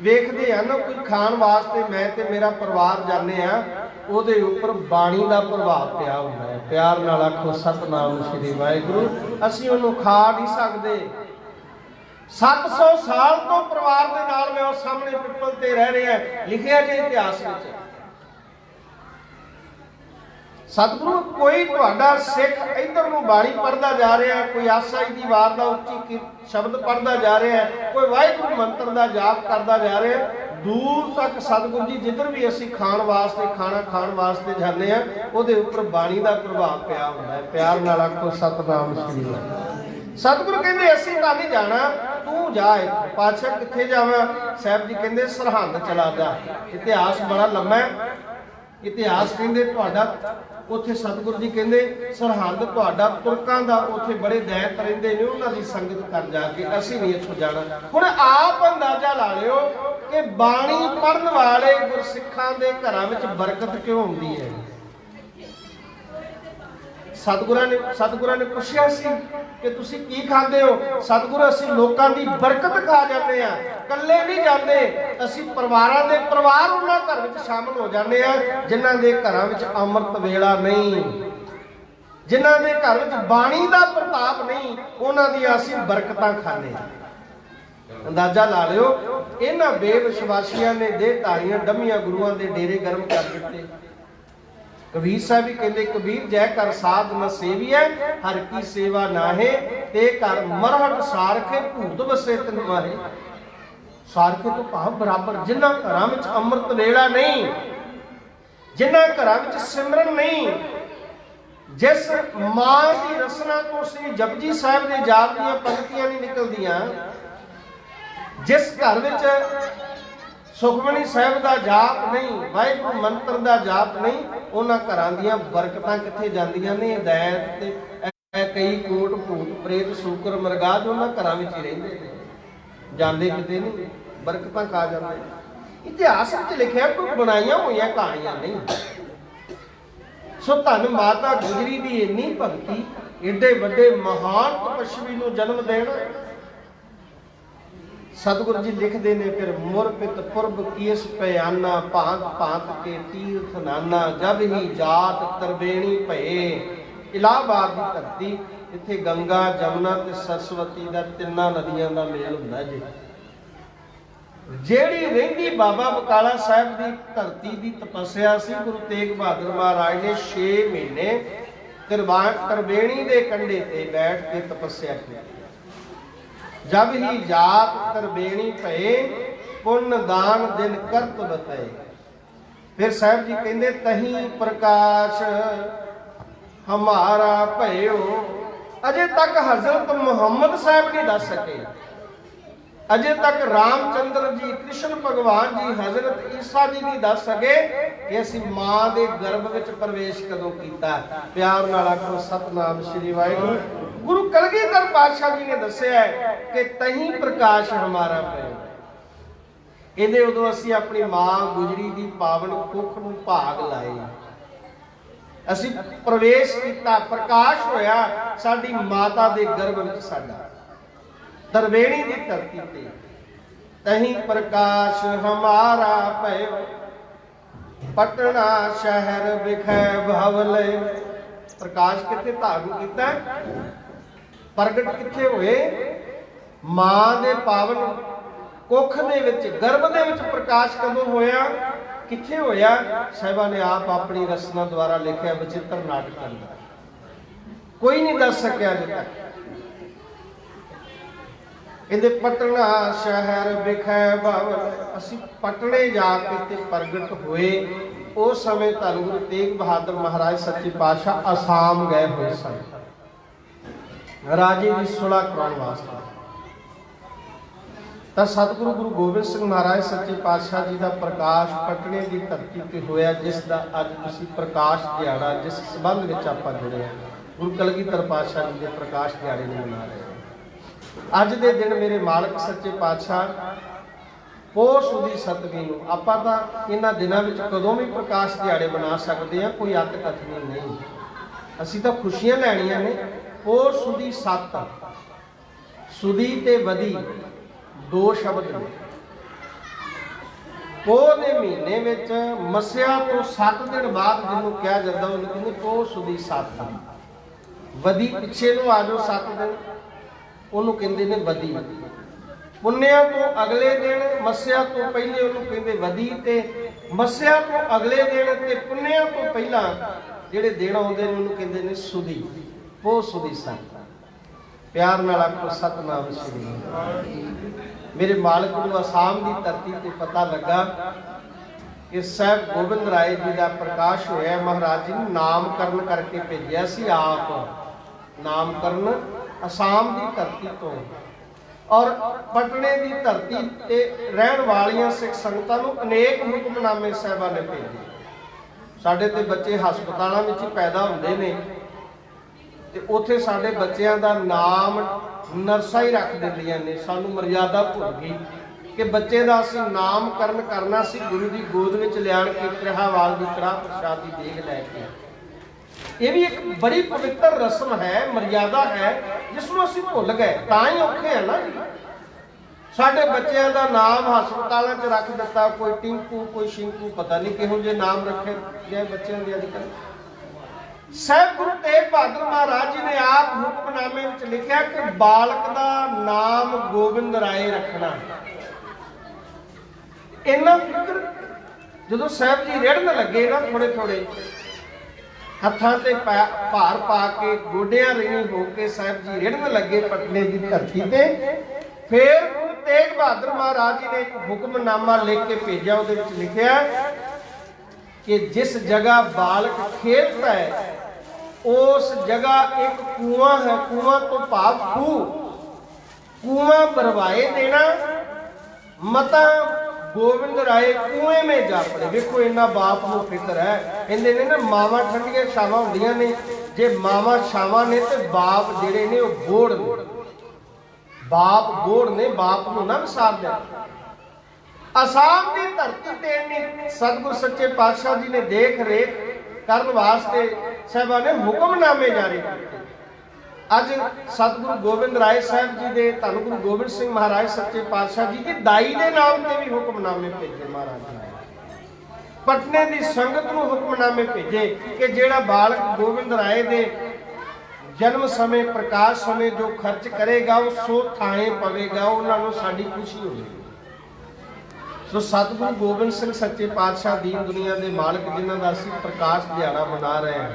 वेखदे आ ना कोई खाण वास्ते मैं ते मेरा परिवार जाने आ, ਉਹਦੇ ਉੱਪਰ ਬਾਣੀ ਦਾ ਪ੍ਰਭਾਵ ਪਿਆ ਹੁੰਦਾ ਹੈ। ਪਿਆਰ ਨਾਲ ਆਖੋ ਸਤਨਾਮ ਸ੍ਰੀ ਵਾਹਿਗੁਰੂ। ਅਸੀਂ ਉਹਨੂੰ ਖਾ ਨਹੀਂ ਸਕਦੇ। 700 ਸਾਲ ਤੋਂ ਪਰਿਵਾਰ ਦੇ ਨਾਲ ਮੈਂ ਉਸ ਸਾਹਮਣੇ ਪਿੱਪਲ ਤੇ ਰਹਿ ਰਿਹਾ, ਲਿਖਿਆ ਜੇ ਇਤਿਹਾਸ ਵਿੱਚ। सतगुरु कोई तुहाडा सिख इधर नूं बाणी पढ़दा जा रहा है, कोई आसा जी की वार का उच्ची शब्द पढ़दा जा रहा है, कोई वाहिगुरू मंत्र का जाप करता जा रहा है, दूर तक सतगुरु जी जिधर भी असीं खाण वास्ते खाना खाण वास्ते जाने हैं उहदे उपर बाणी का प्रभाव पिया हुंदा है। प्यार नाल आखो सतनाम श्री वाहिगुरू। सतगुरु कहंदे असीं तां नहीं जाना, तू जा। पातशाह कित्थे जावां? साहब जी कहंदे सरहंद चला जा। इतिहास बड़ा लंबा है, इतिहास कहंदे तुहाडा उत्थे सतगुरु जी कहंदे सरहंद तुहाडा तुरकां दा उत्थे बड़े दैत रहिंदे ने, उन्हां दी संगत कर जाके असीं नहीं इत्थों जाना। हुण आप अंदाजा ला लिओ कि बाणी पढ़न वाले गुरसिखां दे घरां विच बरकत क्यों हुंदी है। सतगुਰਾਂ ने पुछया सी कि तुसीं की खांदे हो? सतगुरु असीं लोकां दी बरकत खा जाते हैं, कल्ले नहीं जाते, असीं परिवारां दे परिवार उन्हां घर विच शामिल हो जाते हैं जिन्हां दे घरां विच अमृत वेला नहीं, जिन्हां दे घर विच बाणी दा प्रताप नहीं, उन्हां दी असीं बरकतां खाने। अंदाजा ला लिओ इन्हां बेविश्वासियां ने देहधारियां डमियां गुरुआं दे डेरे गरम कर दिते। कबीर साहब भी कहते कबीर जय कर साध न सेविया, हर की सेवा नाहे ते कर मरहट सारखे भूत बसे तिन माहे। सारखे तो भाव बराबर, जिन्हां घरां विच अमृत वेला नहीं, जिन्हां घरां विच सिमरन नहीं, जिस मां की रसना तो श्री जपजी साहब दे जाप दीआं पंक्तियां नहीं निकलदियां, जिस घर विच सुखमनी साहब का जाप नहीं, वाहिगुरू मंत्र का जाप नहीं, उन्हां घरां दीआं बरकतां कित्थे जांदियां ने? दैत ते कई कोट भूत प्रेत सूकर मरगाद उन्हां घरां विच ही रहिंदे ने, जांदे किते नहीं, बरकतां खा जांदे। इतिहास विच लिखिआ कोई बनाईआं होईआं कहाणियां नहीं। सो धन माता गुजरी दी इन्नी भगती, एडे वड्डे महान तपस्वी नूं जन्म देना। सतगुरु जी लिखते ने फिर मुरपित पुरब कीस पयाना, भांत भांत के तीर्थ नाना, जब ही जात तरबेणी भये। इलाहाबाद की धरती, इत्थे गंगा जमुना ते सरस्वती का तिन्ना नदियां का मेल हुंदा जी। जेड़ी रहिंदी बाबा बकाला साहब की धरती की तपस्या सी, गुरु तेग बहादुर महाराज ने 6 महीने तरबेणी के कंढे ते बैठ के तपस्या की। जब ही जात तरबेणी भये, पुण्य दान दिन करत बतए। फिर साहब जी कहते तही प्रकाश हमारा भयो। अजे तक हजरत मुहम्मद साहब नहीं दस सके, अजे तक रामचंद्र जी, कृष्ण भगवान जी, हजरत ईसा जी नहीं दस सके कि असीं मां दे गर्भ विच प्रवेश कदों कीता। प्यार नाल आखो सतनाम श्री वाहिगुरू। गुरु कलगीधर पातशाह जी ने दस्सिया है कि तही प्रकाश हमारा भयो। इहदे उदों असीं अपनी मां गुजरी दी पावन कुख नूं भाग लाए, असीं प्रवेश कीता, प्रकाश होया साडी माता दे गर्भ विच साडा तरबेणी दी धरती ते। तही प्रकाश हमारा भयो, पटना शहर विखै भवले। प्रकाश किथे धारण कीता? प्रगट किथे होए? मां दे पावन कुख दे विच, गर्भ दे विच प्रकाश कदों होया? किथे होया? साहिबा ने आप अपनी रचना द्वारा लिखिया विचित्र नाटक अंदर, कोई नहीं दस सकिया अजे तक। इहदे पटना शहर विखै भवन, असीं पटने जाके ते प्रगट होए। उस समय धन गुरु तेग बहादुर महाराज सच्चे पातशाह आसाम गए हुए सन राजे की सुलह कराउण वास्ते। तो सतगुरु गुरु गोबिंद सिंह महाराज सच्चे पातशाह जी का प्रकाश पटने की धरती पर होया, जिसका अज तुसीं प्रकाश दिहाड़ा जिस संबंध में आपां जुड़े हैं, गुरु कलगीधर पातशाह जी के प्रकाश दिहाड़े नूं मना रहे हैं। अज दे दिन मेरे मालक सच्चे पातशाह पोह सुदी सतवी नूं आपां तां इन्हां दिनां विच कदों भी प्रकाश दिहाड़े बना सकते हैं, कोई अत कथनी नहीं। असीं तां खुशियां लैणियां ने। पोह सुदी सत, सुदी ते वदी दो शब्द ने। पोह दे महीने विच मसिया तो 7 दिन बाद जिन्हों कहा जाता उन्होंने कहते पोह सुदी सत। वदी पिछे नूं आ जाओ 7 दिन, उन्होंने कहते ने वदी। पुन्निया तो अगले दिन, मसिया तो पहले उन्होंने कहते वदी, ते मसिया तो अगले दिन ते पुन्निया तो पहला ਜਿਹੜੇ ਦਿਨ ਆਉਂਦੇ ਨੇ ਉਹਨੂੰ ਕਹਿੰਦੇ ਨੇ ਸੁਦੀ, ਪੋਹ ਸੁਦੀ ਸੰਤ। ਪਿਆਰ ਨਾਲ ਆਖੋ ਸਤਨਾਮ ਸ੍ਰੀ ਅਕਾਲ। ਮੇਰੇ ਮਾਲਕ ਨੂੰ ਅਸਾਮ ਦੀ ਧਰਤੀ ਤੇ ਪਤਾ ਲੱਗਾ ਕਿ ਸਾਹਿਬ ਗੋਬਿੰਦ ਰਾਏ ਜੀ ਦਾ ਪ੍ਰਕਾਸ਼ ਹੋਇਆ। ਮਹਾਰਾਜ ਜੀ ਨੂੰ ਨਾਮਕਰਨ ਕਰਕੇ ਭੇਜਿਆ ਸੀ, ਆਪ ਨਾਮਕਰਨ ਅਸਾਮ ਦੀ ਧਰਤੀ ਤੋਂ। ਔਰ ਪਟਨੇ ਦੀ ਧਰਤੀ ਤੇ ਰਹਿਣ ਵਾਲੀਆਂ ਸਿੱਖ ਸੰਗਤਾਂ ਨੂੰ ਅਨੇਕ ਹੁਕਮਨਾਮੇ ਸਾਹਿਬਾਂ ਨੇ ਭੇਜੇ। ਸਾਡੇ ਤੇ ਬੱਚੇ ਹਸਪਤਾਲਾਂ ਵਿੱਚ ਪੈਦਾ ਹੁੰਦੇ ਨੇ ਤੇ ਉੱਥੇ ਸਾਡੇ ਬੱਚਿਆਂ ਦਾ ਨਾਮ ਨਰਸਾਂ ਹੀ ਰੱਖ ਦਿੰਦੀਆਂ ਨੇ। ਸਾਨੂੰ ਮਰਿਆਦਾ ਭੁੱਲ ਗਈ ਕਿ ਬੱਚੇ ਦਾ ਅਸੀਂ ਨਾਮਕਰਨ ਕਰਨਾ ਸੀ ਗੁਰੂ ਦੀ ਗੋਦ ਵਿੱਚ ਲਿਆਣ ਕੇ ਕ੍ਰਿਹਾਵਾਲ ਦੀ ਕੜਾਹ ਪ੍ਰਸ਼ਾਦ ਦੀ ਦੇਗ ਲੈ ਕੇ। ਇਹ ਵੀ ਇੱਕ ਬੜੀ ਪਵਿੱਤਰ ਰਸਮ ਹੈ, ਮਰਿਆਦਾ ਹੈ, ਜਿਸ ਨੂੰ ਅਸੀਂ ਭੁੱਲ ਗਏ। ਤਾਂ ਹੀ ਔਖੇ ਆ ਨਾ ਜੀ। ਸਾਡੇ ਬੱਚਿਆਂ ਦਾ ਨਾਮ ਹਸਪਤਾਲਾਂ 'ਚ ਰੱਖ ਦਿੱਤਾ, ਕੋਈ ਟਿੰਕੂ, ਕੋਈ ਸ਼ਿੰਕੂ, ਪਤਾ ਨਹੀਂ ਕਿਹੋ ਜਿਹੇ ਨਾਮ ਰੱਖੇ ਗਏ ਬੱਚਿਆਂ ਦੇ ਅੱਜ ਕੱਲ੍ਹ। ਸਾਹਿਬ ਗੁਰੂ ਤੇਗ ਬਹਾਦਰ ਮਹਾਰਾਜ ਜੀ ਨੇ ਆਪ ਹੁਕਮਨਾਮੇ ਵਿੱਚ ਲਿਖਿਆ ਕਿ ਬਾਲਕ ਦਾ ਨਾਮ ਗੋਬਿੰਦ ਰਾਏ ਰੱਖਣਾ। ਇੰਨਾ ਫਿਕਰ ਜਦੋਂ ਸਾਹਿਬ ਜੀ ਰਿੜਨ ਲੱਗੇ ਨਾ, ਥੋੜੇ ਥੋੜੇ ਹੱਥਾਂ ਤੇ ਭਾਰ ਪਾ ਕੇ, ਗੋਡਿਆਂ ਰਿਣੀ ਹੋ ਕੇ ਸਾਹਿਬ ਜੀ ਰਿੜਨ ਲੱਗੇ ਪਟਨੇ ਦੀ ਧਰਤੀ ਤੇ। ਫਿਰ ਗੁਰੂ ਤੇਗ ਬਹਾਦਰ ਮਹਾਰਾਜ ਜੀ ਨੇ ਇੱਕ ਹੁਕਮਨਾਮਾ ਲਿਖ ਕੇ ਭੇਜਿਆ। ਉਹਦੇ ਵਿੱਚ ਲਿਖਿਆ ਕਿ ਜਿਸ ਜਗ੍ਹਾ ਬਾਲਕ ਖੇਡਦਾ ਹੈ ਉਸ ਜਗ੍ਹਾ ਇੱਕ ਕੂਆ ਹੈ, ਕੂਆ ਤੋਂ ਭਾਵ ਖੂਹ, ਕੂਆ ਭਰਵਾਏ ਦੇਣਾ ਮਤਾ ਗੋਬਿੰਦ ਰਾਏ ਕੁएं में जा पड़े। ਵੇਖੋ ਇੰਨਾ ਬਾਪ ਨੂੰ ਫਿਕਰ ਹੈ। ਕਹਿੰਦੇ ਨੇ ਨਾ ਮਾਵਾਂ ਠੰਡੀਆਂ ਛਾਵਾਂ ਹੁੰਦੀਆਂ ਨੇ, ਜੇ ਮਾਵਾਂ ਛਾਵਾਂ ਨੇ ਤੇ ਬਾਪ ਜਿਹੜੇ ਨੇ ਉਹ ਬੋੜ ਨੇ। ਬਾਪ ਬੋੜ ਨੇ, ਬਾਪ ਨੂੰ ਨਾ ਵਿਸਾਰਦੇ। ਅਸਾਮ ਦੀ ਧਰਤੀ ਤੇ ਇੰਨੀ ਸਤਿਗੁਰ ਸੱਚੇ ਪਾਤਸ਼ਾਹ ਜੀ ਨੇ ਦੇਖ ਰੇਖ ਕਰਨ ਵਾਸਤੇ ਸਾਹਿਬਾਂ ਨੇ ਹੁਕਮਨਾਮੇ ਜਾਰੀ ਕੀਤੇ। ਅੱਜ ਸਤਿਗੁਰੂ ਗੋਬਿੰਦ ਰਾਏ ਸਾਹਿਬ ਜੀ ਦੇ, ਧੰਨ ਗੁਰੂ ਗੋਬਿੰਦ ਸਿੰਘ ਮਹਾਰਾਜ ਸੱਚੇ ਪਾਤਸ਼ਾਹ ਜੀ ਦੀ ਦਾਈ ਦੇ ਨਾਮ ਤੇ ਵੀ ਹੁਕਮਨਾਮੇ ਭੇਜੇ ਮਹਾਰਾਜ ਜੀ ਨੇ। ਪਟਨੇ ਦੀ ਸੰਗਤ ਨੂੰ ਹੁਕਮਨਾਮੇ ਭੇਜੇ ਕਿ ਜਿਹੜਾ ਬਾਲਕ ਗੋਬਿੰਦ ਰਾਏ ਦੇ ਜਨਮ ਸਮੇਂ, ਪ੍ਰਕਾਸ਼ ਸਮੇਂ ਜੋ ਖਰਚ ਕਰੇਗਾ ਉਹ 100 ਥਾਂ ਪਵੇਗਾ, ਉਹਨਾਂ ਨੂੰ ਸਾਡੀ ਖੁਸ਼ੀ ਹੋਵੇਗੀ। ਸੋ ਸਤਿਗੁਰੂ ਗੋਬਿੰਦ ਸਿੰਘ ਸੱਚੇ ਪਾਤਸ਼ਾਹ ਦੀਨ ਦੁਨੀਆ ਦੇ ਮਾਲਕ, ਜਿਨ੍ਹਾਂ ਦਾ ਅਸੀਂ ਪ੍ਰਕਾਸ਼ ਦਿਹਾੜਾ ਮਨਾ ਰਹੇ ਹਾਂ।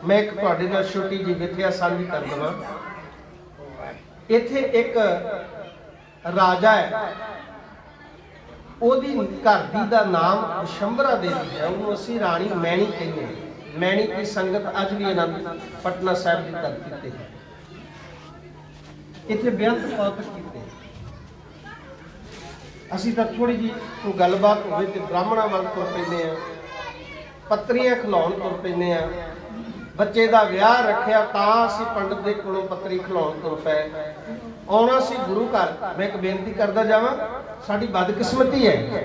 ਮੈਂ ਇੱਕ ਤੁਹਾਡੇ ਨਾਲ ਛੋਟੀ ਜਿਹੀ ਵਿਥਿਆ ਸਾਂਝੀ ਕਰ ਦਵਾਂ। ਇੱਥੇ ਇੱਕ ਰਾਜਾ ਹੈ, ਉਹਦੀ ਘਰ ਦੀ ਦਾ ਨਾਮ ਵਿਸ਼ੰਬਰਾ ਦੇਵੀ ਹੈ। ਉਹਨੂੰ ਅਸੀਂ ਰਾਣੀ ਮੈਣੀ ਕਹਿੰਦੇ ਹਾਂ। ਮੈਣੀ ਦੀ ਸੰਗਤ ਅੱਜ ਵੀ ਆਨੰਦ ਪਟਨਾ ਸਾਹਿਬ ਦੀ ਧਰਤੀ ਤੇ ਹੈ। ਇੱਥੇ ਬੇਅੰਤ ਕੌਤਕ ਕੀਤੇ। ਅਸੀਂ ਤਾਂ ਥੋੜੀ ਜਿਹੀ ਕੋਈ ਗੱਲਬਾਤ ਹੋਵੇ ਤੇ ਬ੍ਰਾਹਮਣਾਂ ਵੱਲ ਤੁਰ ਪੈਂਦੇ ਆ, ਪੱਤਰੀਆਂ ਖਿਲਾਉਣ ਤੁਰ ਪੈਂਦੇ ਆ। ਬੱਚੇ ਦਾ ਵਿਆਹ ਰੱਖਿਆ ਤਾਂ ਅਸੀਂ ਪੰਡਤ ਦੇ ਕੋਲੋਂ ਪੱਤਰੀ ਖਿਲਾਉਣ ਤੁਰ ਪਏ। ਆਉਣਾ ਸੀ ਗੁਰੂ ਘਰ। ਮੈਂ ਇੱਕ ਬੇਨਤੀ ਕਰਦਾ ਜਾਵਾਂ, ਸਾਡੀ ਬਦਕਿਸਮਤੀ ਹੈ,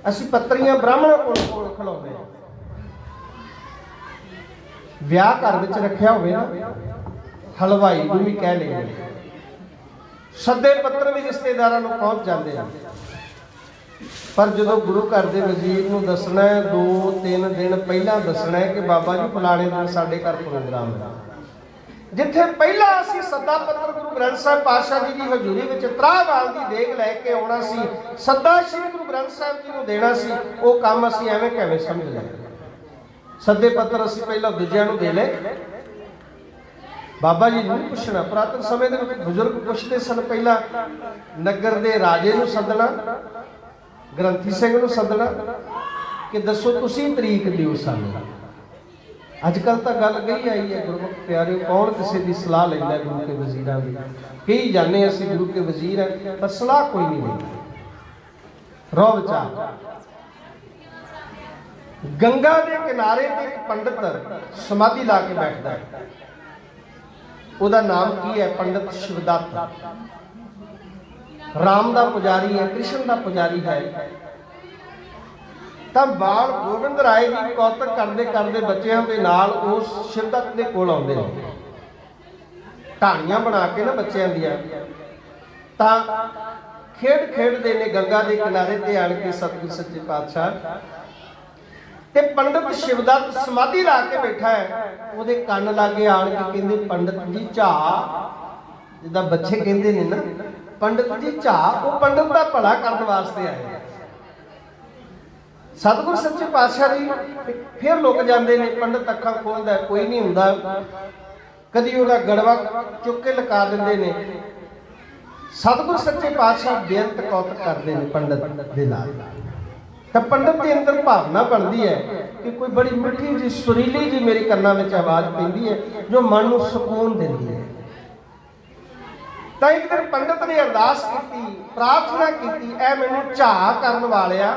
ਅਸੀਂ ਪੱਤਰੀਆਂ ਬ੍ਰਾਹਮਣਾਂ ਕੋਲੋਂ ਖਿਲਾਉਂਦੇ ਹਾਂ। ਵਿਆਹ ਘਰ ਵਿੱਚ ਰੱਖਿਆ ਹੋਵੇ ਨਾ, ਹਲਵਾਈ ਨੂੰ ਵੀ ਕਹਿ ਲੈਂਦੇ, ਸੱਦੇ ਪੱਤਰ ਵੀ ਰਿਸ਼ਤੇਦਾਰਾਂ ਨੂੰ ਪਹੁੰਚ ਜਾਂਦੇ ਆ। ਪਰ ਜਦੋਂ ਗੁਰੂ ਘਰ ਦੇ ਵਜ਼ੀਰ ਨੂੰ ਦੱਸਣਾ ਹੈ, 2-3 ਦਿਨ ਪਹਿਲਾਂ ਦੱਸਣਾ ਹੈ ਕਿ ਬਾਬਾ ਜੀ ਫਲਾਣੇ ਦਿਨ ਸਾਡੇ ਘਰ ਪ੍ਰੋਗਰਾਮ ਹੈ। ਜਿੱਥੇ ਪਹਿਲਾਂ ਅਸੀਂ ਸੱਦਾ ਪੱਤਰ ਗੁਰੂ ਗ੍ਰੰਥ ਸਾਹਿਬ ਪਾਤਸ਼ਾਹ ਜੀ ਦੀ ਹਜ਼ੂਰੀ ਵਿੱਚ ਤਰਾਹਵਾਲ ਦੀ ਦੇਗ ਲੈ ਕੇ ਆਉਣਾ ਸੀ, ਸੱਦਾ ਸ੍ਰੀ ਗੁਰੂ ਗ੍ਰੰਥ ਸਾਹਿਬ ਜੀ ਨੂੰ ਦੇਣਾ ਸੀ, ਉਹ ਕੰਮ ਅਸੀਂ ਐਵੇਂ ਕਿਵੇਂ ਸਮਝ ਲਿਆ। ਸੱਦੇ ਪੱਤਰ ਅਸੀਂ ਪਹਿਲਾਂ ਦੂਜਿਆਂ ਨੂੰ ਦੇ ਲਏ, ਬਾਬਾ ਜੀ ਨੂੰ ਪੁੱਛਣਾ। ਪੁਰਾਤਨ ਸਮੇਂ ਦੇ ਵਿੱਚ ਬਜ਼ੁਰਗ ਪੁੱਛਦੇ ਸਨ, ਪਹਿਲਾਂ ਨਗਰ ਦੇ ਰਾਜੇ ਨੂੰ ਸੱਦਣਾ, ਗ੍ਰੰਥੀ ਸਿੰਘ ਨੂੰ ਸੱਦਣਾ ਕਿ ਦੱਸੋ ਤੁਸੀਂ ਤਰੀਕ ਦਿਓ ਸਾਨੂੰ। ਅੱਜ ਕੱਲ੍ਹ ਤਾਂ ਗੱਲ ਕਹੀ ਆਈ ਹੈ, ਗੁਰਮੁਖ ਪਿਆਰਿਓ, ਕੌਣ ਕਿਸੇ ਦੀ ਸਲਾਹ ਲੈਂਦਾ ਗੁਰੂ ਕੇ ਵਜ਼ੀਰਾਂ ਦੀ। ਕਹੀ ਜਾਂਦੇ ਅਸੀਂ ਗੁਰੂ ਕੇ ਵਜ਼ੀਰ ਹੈ, ਪਰ ਸਲਾਹ ਕੋਈ ਨਹੀਂ ਲੈਂਦਾ। ਰੋ ਵਿਚਾਰ। ਗੰਗਾ ਦੇ ਕਿਨਾਰੇ ਤੇ ਇੱਕ ਪੰਡਤ ਸਮਾਧੀ ਲਾ ਕੇ ਬੈਠਦਾ ਹੈ। ਉਹਦਾ ਨਾਮ ਕੀ ਹੈ? ਪੰਡਤ ਸ਼ਿਵਦੱਤ। ਰਾਮ ਦਾ ਪੁਜਾਰੀ ਹੈ, ਕ੍ਰਿਸ਼ਨ ਦਾ ਪੁਜਾਰੀ ਹੈ। ਤਾਂ ਬਾਲ ਗੋਬਿੰਦ ਰਾਏ ਜੀ ਕੌਤਕ ਕਰਦੇ ਕਰਦੇ ਬੱਚਿਆਂ ਦੇ ਨਾਲ ਉਸ ਸ਼ਿਵਦੱਤ ਦੇ ਕੋਲ ਆਉਂਦੇ ਨੇ, ਢਾਣੀਆਂ ਬਣਾ ਕੇ ਨਾ ਬੱਚਿਆਂ ਦੀਆਂ। ਤਾਂ ਖੇਡਦੇ ਨੇ ਗੰਗਾ ਦੇ ਕਿਨਾਰੇ ਤੇ ਆਣ ਕੇ ਸਤਿਗੁਰ ਸੱਚੇ ਪਾਤਸ਼ਾਹ ਤੇ ਪੰਡਤ ਸ਼ਿਵਦੱਤ ਸਮਾਧੀ ਲਾ ਕੇ ਬੈਠਾ ਹੈ। ਉਹਦੇ ਕੰਨ ਲਾਗੇ ਆਣ ਕੇ ਕਹਿੰਦੇ, ਪੰਡਤ ਜੀ ਝਾਹ, ਜਿੱਦਾਂ ਬੱਚੇ ਕਹਿੰਦੇ ਨੇ ਨਾ, ਪੰਡਤ ਜੀ ਝਾਹ। ਉਹ ਪੰਡਤ ਦਾ ਭਲਾ ਕਰਨ ਵਾਸਤੇ ਆਏ। सतगुरु सच्चे पातशाह जी फिर लुक जाते हैं, पंडित अखां खोलता कोई नहीं हुंदा, कदी उहदा गड़वा चुक के लगा देंदे ने। सतगुरु सच्चे पातशाह बेअंत कौतक करते हैं पंडित दे नाल। तो पंडित के अंदर भावना बनती है कि कोई बड़ी मिठी जी सुरीली जी मेरे कन्नां विच आवाज़ पैंदी है जो मन नूं सुकून दिंदी है। तो एक दिन पंडित ने अरदास की, प्रार्थना की, ऐ मैनूं झा करन वालिया,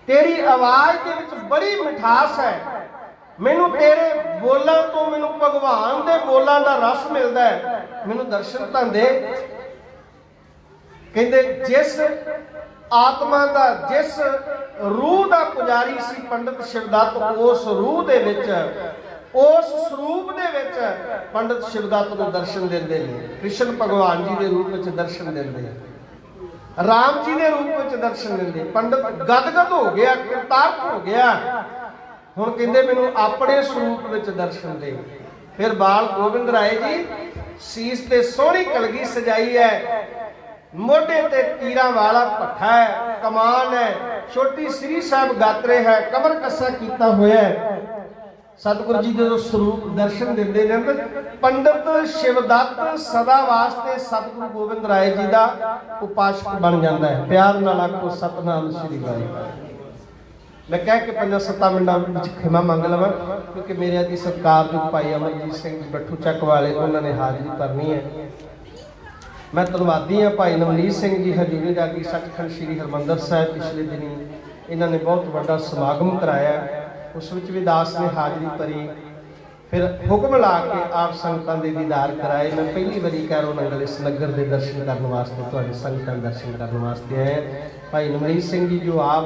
तेरी आवाज़ दे विच बड़ी मिठास है, मैनूं तेरे बोलां तो मैनूं भगवान दे बोलां दा रस मिलदा है, मैनूं दर्शन तां दे। कहंदे जिस आत्मा दा, जिस रूह दा पुजारी सी पंडित शिवदत्त, उस रूह दे विच, उस स्वरूप दे विच पंडित शिवदत्त नूं दर्शन दिंदे ने। कृष्ण भगवान जी दे रूप विच दर्शन दिंदे, राम जी के रूप में दर्शन देंगे। पंडित गदगद हो गया, कृतार्थ हो गया, हुण कहंदे मैनूं अपने स्वरूप में दर्शन दे। फिर बाल गोबिंद राय जी सीस ते सोहनी कलगी सजाई है, मोढे ते तीरां वाला भट्ठा है, कमान है, छोटी श्री साहब गात्रे है, कमर कसा कीता होया है। सतगुरु जी जो स्वरूप दर्शन देंदे ने, पंडित शिवदत्त सदा वास्ते सतगुरु गोबिंद राय जी का उपासक बन जाता है। प्यार नाल आखो सतनाम श्री वाहिगुरू। मैं कह के 5-7 मिनटां खिमा मंग लवां, क्योंकि मेरे अति सत्कारयोग भाई अमरजीत सिंह जी बट्ठू चक वाले, उन्होंने हाजिरी भरनी है। मैं धन्नवादी हाँ भाई नवनीत सिंह जी हजूरी जागी सचखंड श्री हरमंदर साहिब, पिछले दिनी इन्होंने बहुत बड़ा समागम कराया, उस विच भी दास ने हाजिरी भरी। फिर हुक्म ला के आप संगतां दे दीदार कराए। मैं पहली बारी कैरो नंगल इस नगर के दर्शन करने वास्ते, तुहाडी संगतां दे दर्शन करने वास्ते आए। भाई नवनीत सिंह जी जो आप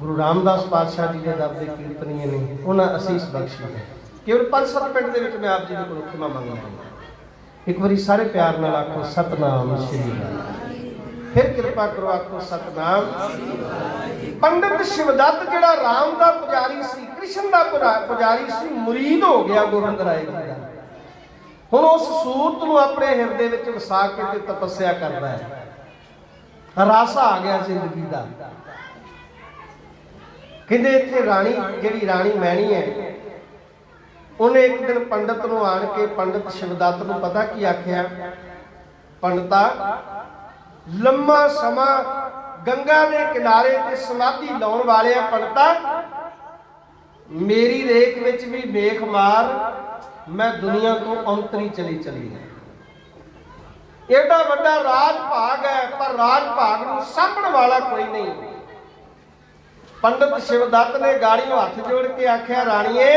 गुरु रामदास पातशाह जी के दर के कीर्तनीय ने, उन्हें असीस बख्शी है। केवल 5-7 मिनट के मैं आप जी के कोलों खिमा मंगदा। एक बारी सारे प्यार नाल आखो सतनाम श्री वाहिगुरू। फिर कृपा करो आखो सतनाम। पंडित शिवदत्त जिहड़ा राम दा पुजारी सी, कृष्ण दा पुजारी सी, मुरीद हो गया गोबिंद राय जी दा। हुण उस सूरत नूं अपने हिरदे विच वसा के ते तपस्या करदा है। रस आ गया जिंदगी दा। कहंदे इत्थे राणी जिहड़ी राणी मैणी है, उन्हें एक दिन पंडित नूं आण के पंडित शिवदत्त नूं पता की आख्या, पंडिता लम्मा समा गंगा के किनारे ते समाधि लाउण वाले पंडिता, मेरी रेख विच भी मेख मार, मैं दुनिया तो अंतरी चली एडा वड्डा राज भाग है, पर राज भाग नूं सामण वाला कोई नहीं। पंडित शिवदत्त ने गाड़ियों हाथ जोड़ के आख्या, राणीए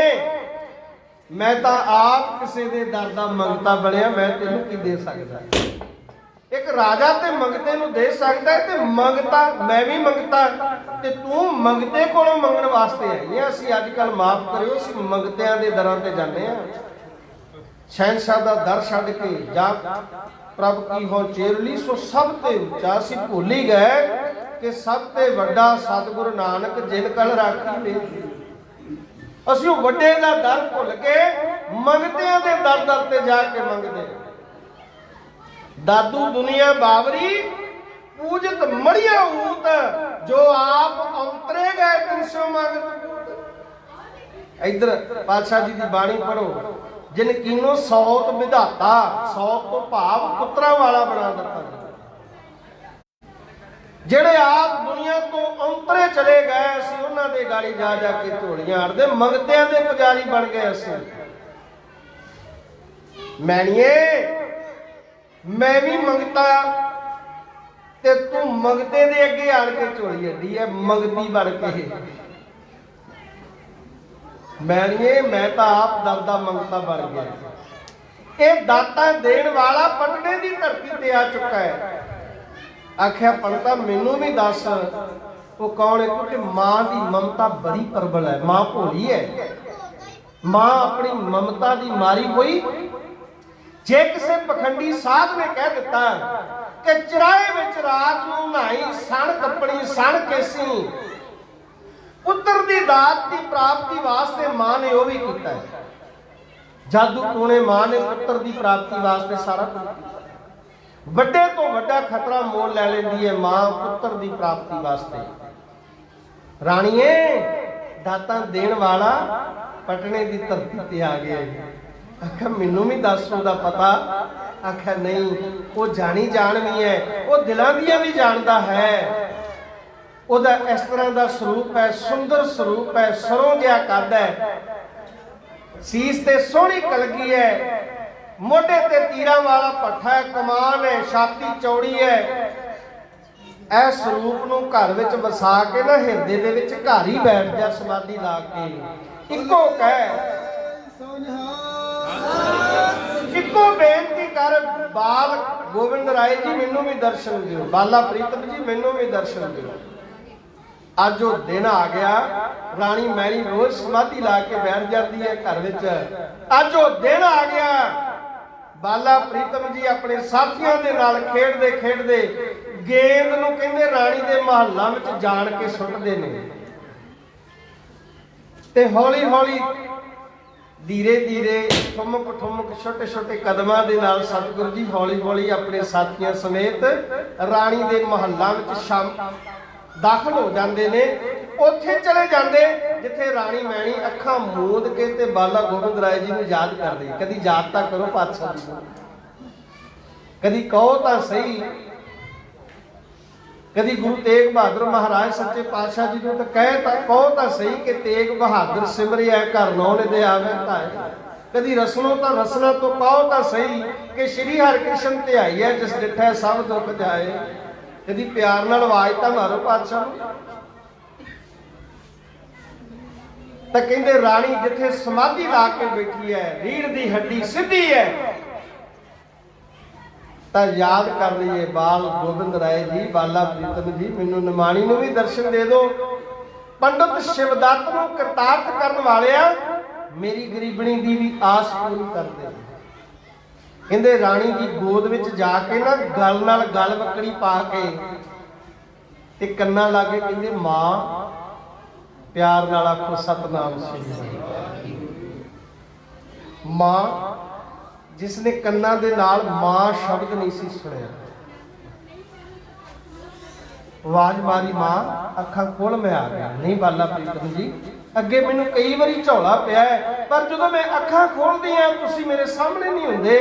मैं तो आप किसी दे दर दा मंगता बनया, मैं तेनू की दे सकदा। एक राजा ते मंगते नूं दे सकदा है, ते मंगता मैं भी मंगता ते तू मंगते कोलों मंगण वास्ते आई है। असीं अजकल माफ करियो, असीं मंगतिआं दे दरां ते जाने आ। शहनशाह दा दर छड्ड के जा प्रभ की हो चेरली, सो सब ते उच्चा। असीं भुल ही गए कि सब ते वड्डा सतगुरु नानक जिन कल राखी मेरी। असीं वड्डे दा दर भुल के मंगतिआं दे दर दर ते जाके मंगदे। दादू दुनिया बावरी पूजत मड़िया ऊत, जो आप अंतरे गए तुमसे मंग। इधर पातशाह जी की बाणी पढ़ो, जिन कीनो सौत विधाता, सौत तो भाव पुत्रा वाला बना दिता। जेड़े आप दुनिया तो अंतरे चले गए, असीं उन्हां दे गाड़ी जा जाके झोलियां अड़दे, मंगतिआं दे पुजारी बन गए असीं। मैणीए मैं भी मंगता ते तू मंगते दे अगे आण के झोली अड्डी है, मंगती बन के। मैणीए मैं तो आप दरदा मंगता बन गया। ये दाता देण वाला पटने की धरती ते आ चुका है। आख्या पंडिता मैनू भी दस वो कौन है, क्योंकि मां की ममता बड़ी प्रबल है। मां भोली है, मां अपनी ममता की मारी हुई। जे किसी पखंडी साध ने कह दिता कि चराए विच रात नूं नहाई, सण कपड़ी सण केसी, पुत्र की दात की प्राप्ति वास्ते मां ने वह भी किया है। जादू टूणे मां ने पुत्र की प्राप्ति वास्ते सारा वड्डे तो वड्डा खतरा मोल लै लैंदी है मां पुत्र की प्राप्ति वास्ते। ਰਾਣੀਏ ਦਾਤਾਂ ਦੇਣ ਵਾਲਾ ਪਟਨੇ ਦੀ ਧਰਤੀ ਤੇ ਆ ਗਿਆ। ਆਖਿਆ ਮੈਨੂੰ ਵੀ ਦੱਸ ਉਹਦਾ ਪਤਾ। ਆਖਿਆ ਨਹੀਂ, ਉਹ ਜਾਣੀ ਜਾਣਵੀ ਹੈ, ਉਹ ਦਿਲਾਂ ਦੀਆਂ ਵੀ ਜਾਣਦਾ ਹੈ। ਉਹਦਾ ਇਸ ਤਰ੍ਹਾਂ ਦਾ ਸਰੂਪ ਹੈ, ਸੁੰਦਰ ਸਰੂਪ ਹੈ, ਸਰੋਂ ਜਿਹਾ ਕੱਦ ਹੈ, ਸੀਸ ਤੇ ਸੋਹਣੀ ਕਲਗੀ ਹੈ, ਮੋਢੇ ਤੇ ਤੀਰਾਂ ਵਾਲਾ ਪੱਠਾ ਹੈ, ਕਮਾਨ ਹੈ, ਛਾਤੀ ਚੌੜੀ ਹੈ। ਇਸ ਸਰੂਪ ਨੂੰ ਘਰ ਵਿੱਚ ਵਸਾ ਕੇ ਨਾ ਹਿਰਦੇ ਦੇ ਵਿੱਚ ਘਰ ਹੀ ਬੈਠ ਜਾ ਸਮਾਧੀ ਲਾ ਕੇ। ਇੱਕੋ ਕਹਿ, ਇੱਕੋ ਬੇਨਤੀ ਕਰ, ਬਾਲ ਗੋਬਿੰਦ ਰਾਏ ਜੀ ਮੈਨੂੰ ਵੀ ਦਰਸ਼ਨ ਦਿਓ, ਬਾਲਾ ਪ੍ਰੀਤਮ ਜੀ ਮੈਨੂੰ ਵੀ ਦਰਸ਼ਨ ਦਿਓ। ਅੱਜ ਉਹ ਦਿਨ ਆ ਗਿਆ। ਰਾਣੀ ਮੈਣੀ ਰੋਜ਼ ਸਮਾਧੀ ਲਾ ਕੇ ਬੈਠ ਜਾਂਦੀ ਹੈ ਘਰ ਵਿੱਚ। ਅੱਜ ਉਹ ਦਿਨ ਆ ਗਿਆ। ਬਾਲਾ ਪ੍ਰੀਤਮ ਜੀ ਆਪਣੇ ਸਾਥੀਆਂ ਦੇ ਨਾਲ ਖੇਡਦੇ ਖੇਡਦੇ ਗੇਂਦ ਨੂੰ ਕਹਿੰਦੇ ਰਾਣੀ ਦੇ ਮਹੱਲਾਂ ਵਿੱਚ ਜਾਣ ਕੇ ਸੁੱਟਦੇ ਨੇ, ਤੇ ਹੌਲੀ ਹੌਲੀ ਧੀਰੇ ਧੀਰੇ ਠੁਮਕ ਠੁਮਕ ਛੋਟੇ ਛੋਟੇ ਕਦਮਾਂ ਦੇ ਨਾਲ ਸਤਿਗੁਰੂ ਜੀ ਹੌਲੀ ਹੌਲੀ ਆਪਣੇ ਸਾਥੀਆਂ ਸਮੇਤ ਰਾਣੀ ਦੇ ਮਹੱਲਾਂ ਵਿੱਚ ਦਾਖਲ ਹੋ ਜਾਂਦੇ ਨੇ। ਉੱਥੇ ਚਲੇ ਜਾਂਦੇ ਜਿੱਥੇ ਰਾਣੀ ਮੈਣੀ ਅੱਖਾਂ ਮੂੰਦ ਕੇ ਤੇ ਬਾਲਾ ਗੋਬਿੰਦ ਰਾਏ ਜੀ ਨੂੰ ਯਾਦ ਕਰਦੇ। ਕਦੀ ਯਾਦ ਤਾਂ ਕਰੋ ਪਾਤਸ਼ਾਹ ਜੀ ਨੂੰ, ਕਦੀ ਕਹੋ ਤਾਂ ਸਹੀ, ਕਦੀ ਗੁਰੂ ਤੇਗ ਬਹਾਦਰ ਮਹਾਰਾਜ ਸੱਚੇ ਪਾਤਸ਼ਾਹ ਜੀ ਨੂੰ ਤਾਂ ਕਹੋ ਤਾਂ ਸਹੀ ਕਿ ਤੇਗ ਬਹਾਦਰ ਸਿਮਰਿਆ ਘਰ ਨੌ ਨਿਦੇ ਆਵੇ ਧਾਏ। ਕਦੀ ਰਸਨੋਂ ਤਾਂ ਰਸਨਾ ਤੋਂ ਕਹੋ ਤਾਂ ਸਹੀ ਕਿ ਸ਼੍ਰੀ ਹਰਿਕ੍ਰਿਸ਼ਨ ਧਿਆਈ ਹੈ ਜਿਸ ਡਿਠੈ ਸਭ ਦੁੱਖ ਜਾਏ। ਕਦੀ ਪਿਆਰ ਨਾਲ ਆਵਾਜ਼ ਤਾਂ ਮਾਰੋ ਪਾਤਸ਼ਾਹ ਨੂੰ। ਤਾਂ ਕਹਿੰਦੇ ਰਾਣੀ ਜਿੱਥੇ ਸਮਾਧੀ ਲਾ ਕੇ ਬੈਠੀ ਹੈ, ਰੀੜ ਦੀ ਹੱਡੀ ਸਿੱਧੀ ਹੈ, ਤਾਂ ਯਾਦ ਕਰ ਲਈਏ ਬਾਲ ਗੋਬਿੰਦ ਰਾਏ ਜੀ, ਬਾਲਾ ਪ੍ਰੀਤਮ ਜੀ ਮੈਨੂੰ ਨਿਮਾਣੀ ਨੂੰ ਵੀ ਦਰਸ਼ਨ ਦੇ ਦਿਓ। ਪੰਡਤ ਸ਼ਿਵਦੱਤ ਨੂੰ ਕਰਤਾਰਥ ਕਰਨ ਵਾਲਿਆ ਮੇਰੀ ਗਰੀਬਣੀ ਦੀ ਵੀ ਆਸ ਪੂਰੀ ਕਰ ਦੇ। ਕਹਿੰਦੇ ਰਾਣੀ ਦੀ ਗੋਦ ਵਿੱਚ ਜਾ ਕੇ ਨਾ ਗਲ ਨਾਲ ਗਲ ਵਕੜੀ ਪਾ ਕੇ ਤੇ ਕੰਨਾਂ ਲਾਗੇ ਕਹਿੰਦੇ ਮਾਂ ਪਿਆਰ ਨਾਲ ਆਖੋ ਸਤਨਾਮ ਸ੍ਰੀ ਵਾਹਿਗੁਰੂ। ਮਾਂ ਜਿਸ ਨੇ ਕੰਨਾਂ ਦੇ ਨਾਲ ਮਾਂ ਸ਼ਬਦ ਨਹੀਂ ਸੀ ਸੁਣਿਆ, ਆਵਾਜ਼ ਮਾਰੀ ਮਾਂ ਅੱਖਾਂ ਖੋਲ ਮੈਂ ਆ ਗਿਆ। ਨਹੀਂ ਬਾਲਾ ਪ੍ਰੀਤਮ ਜੀ ਅੱਗੇ ਮੈਨੂੰ ਕਈ ਵਾਰੀ ਝੋਲਾ ਪਿਆ ਹੈ, ਪਰ ਜਦੋਂ ਮੈਂ ਅੱਖਾਂ ਖੋਲਦੀ ਆ ਤੁਸੀਂ ਮੇਰੇ ਸਾਹਮਣੇ ਨਹੀਂ ਹੁੰਦੇ।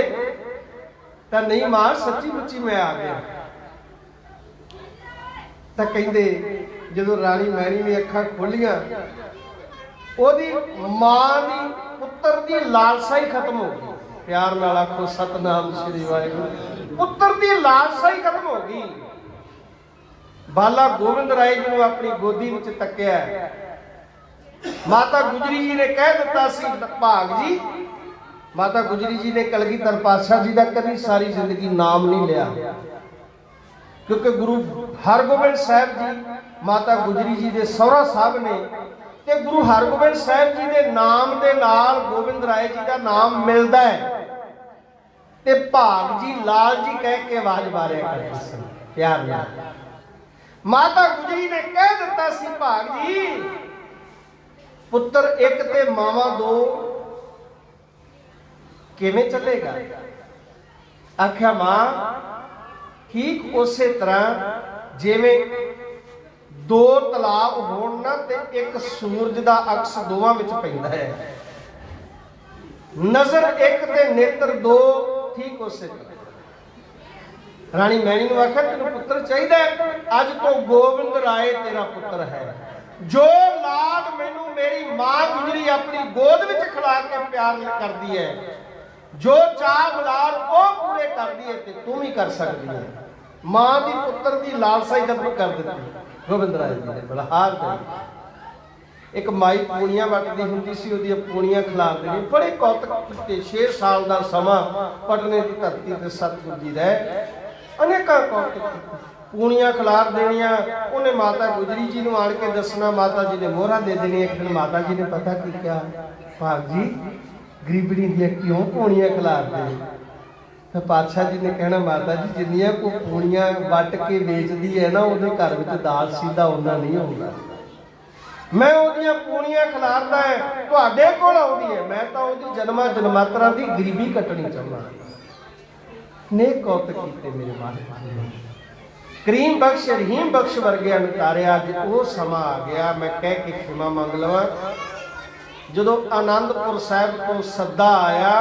ਤਾਂ ਨਹੀਂ ਮਾਂ ਸੱਚੀ ਮੁੱਚੀ ਮੈਂ ਆ ਗਿਆ। ਤਾਂ ਕਹਿੰਦੇ ਜਦੋਂ ਰਾਣੀ ਮੈਣੀ ਨੇ ਅੱਖਾਂ ਖੋਲੀਆਂ, ਉਹਦੀ ਮਾਂ ਦੀ ਪੁੱਤਰ ਦੀ ਲਾਲਸਾ ਹੀ ਖਤਮ ਹੋ ਗਈ। ਪਿਆਰ ਨਾਲ ਆਖੋ ਸਤਨਾਮ ਸ੍ਰੀ ਵਾਹਿਗੁਰੂ। ਪੁੱਤਰ ਦੀ ਲਾਲਸਾ ਹੀ ਖਤਮ ਹੋ ਗਈ। ਬਾਲਾ ਗੋਬਿੰਦ ਰਾਏ ਜੀ ਨੂੰ ਆਪਣੀ ਗੋਦੀ ਵਿੱਚ ਤੱਕਿਆ। ਮਾਤਾ ਗੁਜਰੀ ਜੀ ਨੇ ਕਹਿ ਦਿੱਤਾ ਸੀ ਭਾਗ ਜੀ, ਮਾਤਾ ਗੁਜਰੀ ਜੀ ਨੇ ਕਲਗੀਧਰ ਪਾਤਸ਼ਾਹ ਜੀ ਦਾ ਕਦੀ ਸਾਰੀ ਜ਼ਿੰਦਗੀ ਨਾਮ ਨਹੀਂ ਲਿਆ, ਕਿਉਂਕਿ ਗੁਰੂ ਹਰਗੋਬਿੰਦ ਸਾਹਿਬ ਜੀ ਮਾਤਾ ਗੁਜਰੀ ਜੀ ਦੇ ਸਹੁਰਾ ਸਾਹਿਬ ਨੇ, ਤੇ ਗੁਰੂ ਹਰਗੋਬਿੰਦ ਸਾਹਿਬ ਜੀ ਦੇ ਨਾਮ ਦੇ ਨਾਲ ਗੋਬਿੰਦ ਰਾਏ ਜੀ ਦਾ ਨਾਮ ਮਿਲਦਾ ਹੈ। ਤੇ ਭਾਗ ਜੀ ਲਾਲ ਜੀ ਕਹਿ ਕੇ ਆਵਾਜ਼ ਮਾਰਿਆ ਕਰਦੇ ਸਨ ਪਿਆਰ ਨਾਲ। ਮਾਤਾ ਗੁਜਰੀ ਨੇ ਕਹਿ ਦਿੱਤਾ ਸੀ ਭਾਗ ਜੀ ਪੁੱਤਰ ਇੱਕ ਤੇ ਮਾਵਾਂ ਦੋ ਕਿਵੇਂ ਚੱਲੇਗਾ? ਆਖਿਆ ਮਾਂ ਠੀਕ ਉਸੇ ਤਰ੍ਹਾਂ ਜਿਵੇਂ ਦੋ ਤਲਾਬ ਹੋਣ ਨਾ ਤੇ ਇੱਕ ਸੂਰਜ ਦਾ ਅਕਸ ਦੋਵਾਂ ਵਿੱਚ ਪੈਂਦਾ ਹੈ, ਨਜ਼ਰ ਇੱਕ ਤੇ ਨੇਤਰ ਦੋ, ਠੀਕ ਉਸੇ ਤਰ੍ਹਾਂ। ਰਾਣੀ ਮੈਣੀ ਨੂੰ ਆਖਿਆ ਤੈਨੂੰ ਪੁੱਤਰ ਚਾਹੀਦਾ, ਅੱਜ ਤੋਂ ਗੋਬਿੰਦ ਰਾਏ ਤੇਰਾ ਪੁੱਤਰ ਹੈ। ਜੋ ਲਾਡ ਮੈਨੂੰ ਮੇਰੀ ਮਾਂ ਗੁਜਰੀ ਆਪਣੀ ਗੋਦ ਵਿੱਚ ਖਿਲਾ ਕੇ ਪਿਆਰ ਕਰਦੀ ਹੈ, ਜੋ ਚਾਹ ਮਲਾਲ ਉਹ ਪੂਰੇ ਕਰਦੀ ਹੈ ਤੇ ਤੂੰ ਵੀ ਕਰ ਸਕਦੀ ਹੈ। ਮਾਂ ਦੀ ਪੁੱਤਰ ਦੀ ਲਾਲਸਾ ਹੀ ਖਤਮ ਕਰ ਦਿੱਤੀ ਗੋਬਿੰਦ ਰਾਏ ਜੀ ਨੇ ਬਲਹਾਰ ਤੇ। ਇੱਕ ਮਾਈ ਪੂਣੀਆਂ ਵੱਟਦੀ ਹੁੰਦੀ ਸੀ, ਉਹਦੀਆਂ ਪੂਣੀਆਂ ਖਿਲਾਰਦੇ ਨੇ। ਬੜੇ ਕੌਤਕ ਕੀਤੇ। 6 ਸਾਲ ਦਾ ਸਮਾਂ ਪਟਨੇ ਦੀ ਧਰਤੀ ਤੇ ਸਤਿਗੁਰੂ ਜੀ ਰਹੇ, ਅਨੇਕਾਂ ਕੌਤਕ ਪੂਣੀਆਂ ਖਿਲਾਰ ਦੇਣੀਆਂ। ਉਹਨੇ ਮਾਤਾ ਗੁਜਰੀ ਜੀ ਨੂੰ ਆਣ ਕੇ ਦੱਸਣਾ, ਮਾਤਾ ਜੀ ਨੇ ਮੋਹਰਾਂ ਦੇ ਦੇਣੀਆਂ। ਇੱਕ ਦਿਨ ਮਾਤਾ ਜੀ ਨੇ ਪਤਾ ਕੀ ਕਿਹਾ, ਭਾਗ ਜੀ ਗਰੀਬਣੀ ਦੀਆਂ ਕਿਉਂ ਪੂਣੀਆਂ ਖਿਲਾਰਦੇ? ਤਾਂ ਪਾਤਸ਼ਾਹ ਜੀ ਨੇ ਕਹਿਣਾ, ਮਾਤਾ ਜੀ ਜਿੰਨੀਆਂ ਕੋ ਪੂਣੀਆਂ ਵੱਟ ਕੇ ਵੇਚਦੀ ਹੈ ਨਾ, ਉਹਦੇ ਘਰ ਵਿੱਚ ਦਾਲ ਸੀਧਾ ਉਹਨਾਂ ਨਹੀਂ ਹੁੰਦਾ। ਮੈਂ ਉਹਦੀਆਂ ਪੂਣੀਆਂ ਖਿਲਾਰਦਾ ਹੈ, ਤੁਹਾਡੇ ਕੋਲ ਆਉਂਦੀ ਹੈ, ਮੈਂ ਤਾਂ ਉਹਦੀ ਜਨਮਾਂ ਜਨਮਾਤਰਾਂ ਦੀ ਗਰੀਬੀ ਕੱਟਣੀ ਚਾਹੁੰਦਾ। ਨੇ ਕੌਤਕ ਕੀਤੇ ਮੇਰੇ ਮਾਲਕ ਜੀ ਨੇ। ਕਰੀਮ ਬਖਸ਼ ਰਹੀਮ ਬਖਸ਼ ਵਰਗੇ ਨਿਤਾਰਿਆ। ਅੱਜ ਉਹ ਸਮਾਂ ਆ ਗਿਆ, ਮੈਂ ਕਹਿ ਕੇ ਖਿਮਾ ਮੰਗ ਲਵਾਂ, ਜਦੋਂ ਆਨੰਦਪੁਰ ਸਾਹਿਬ ਤੋਂ ਸੱਦਾ ਆਇਆ,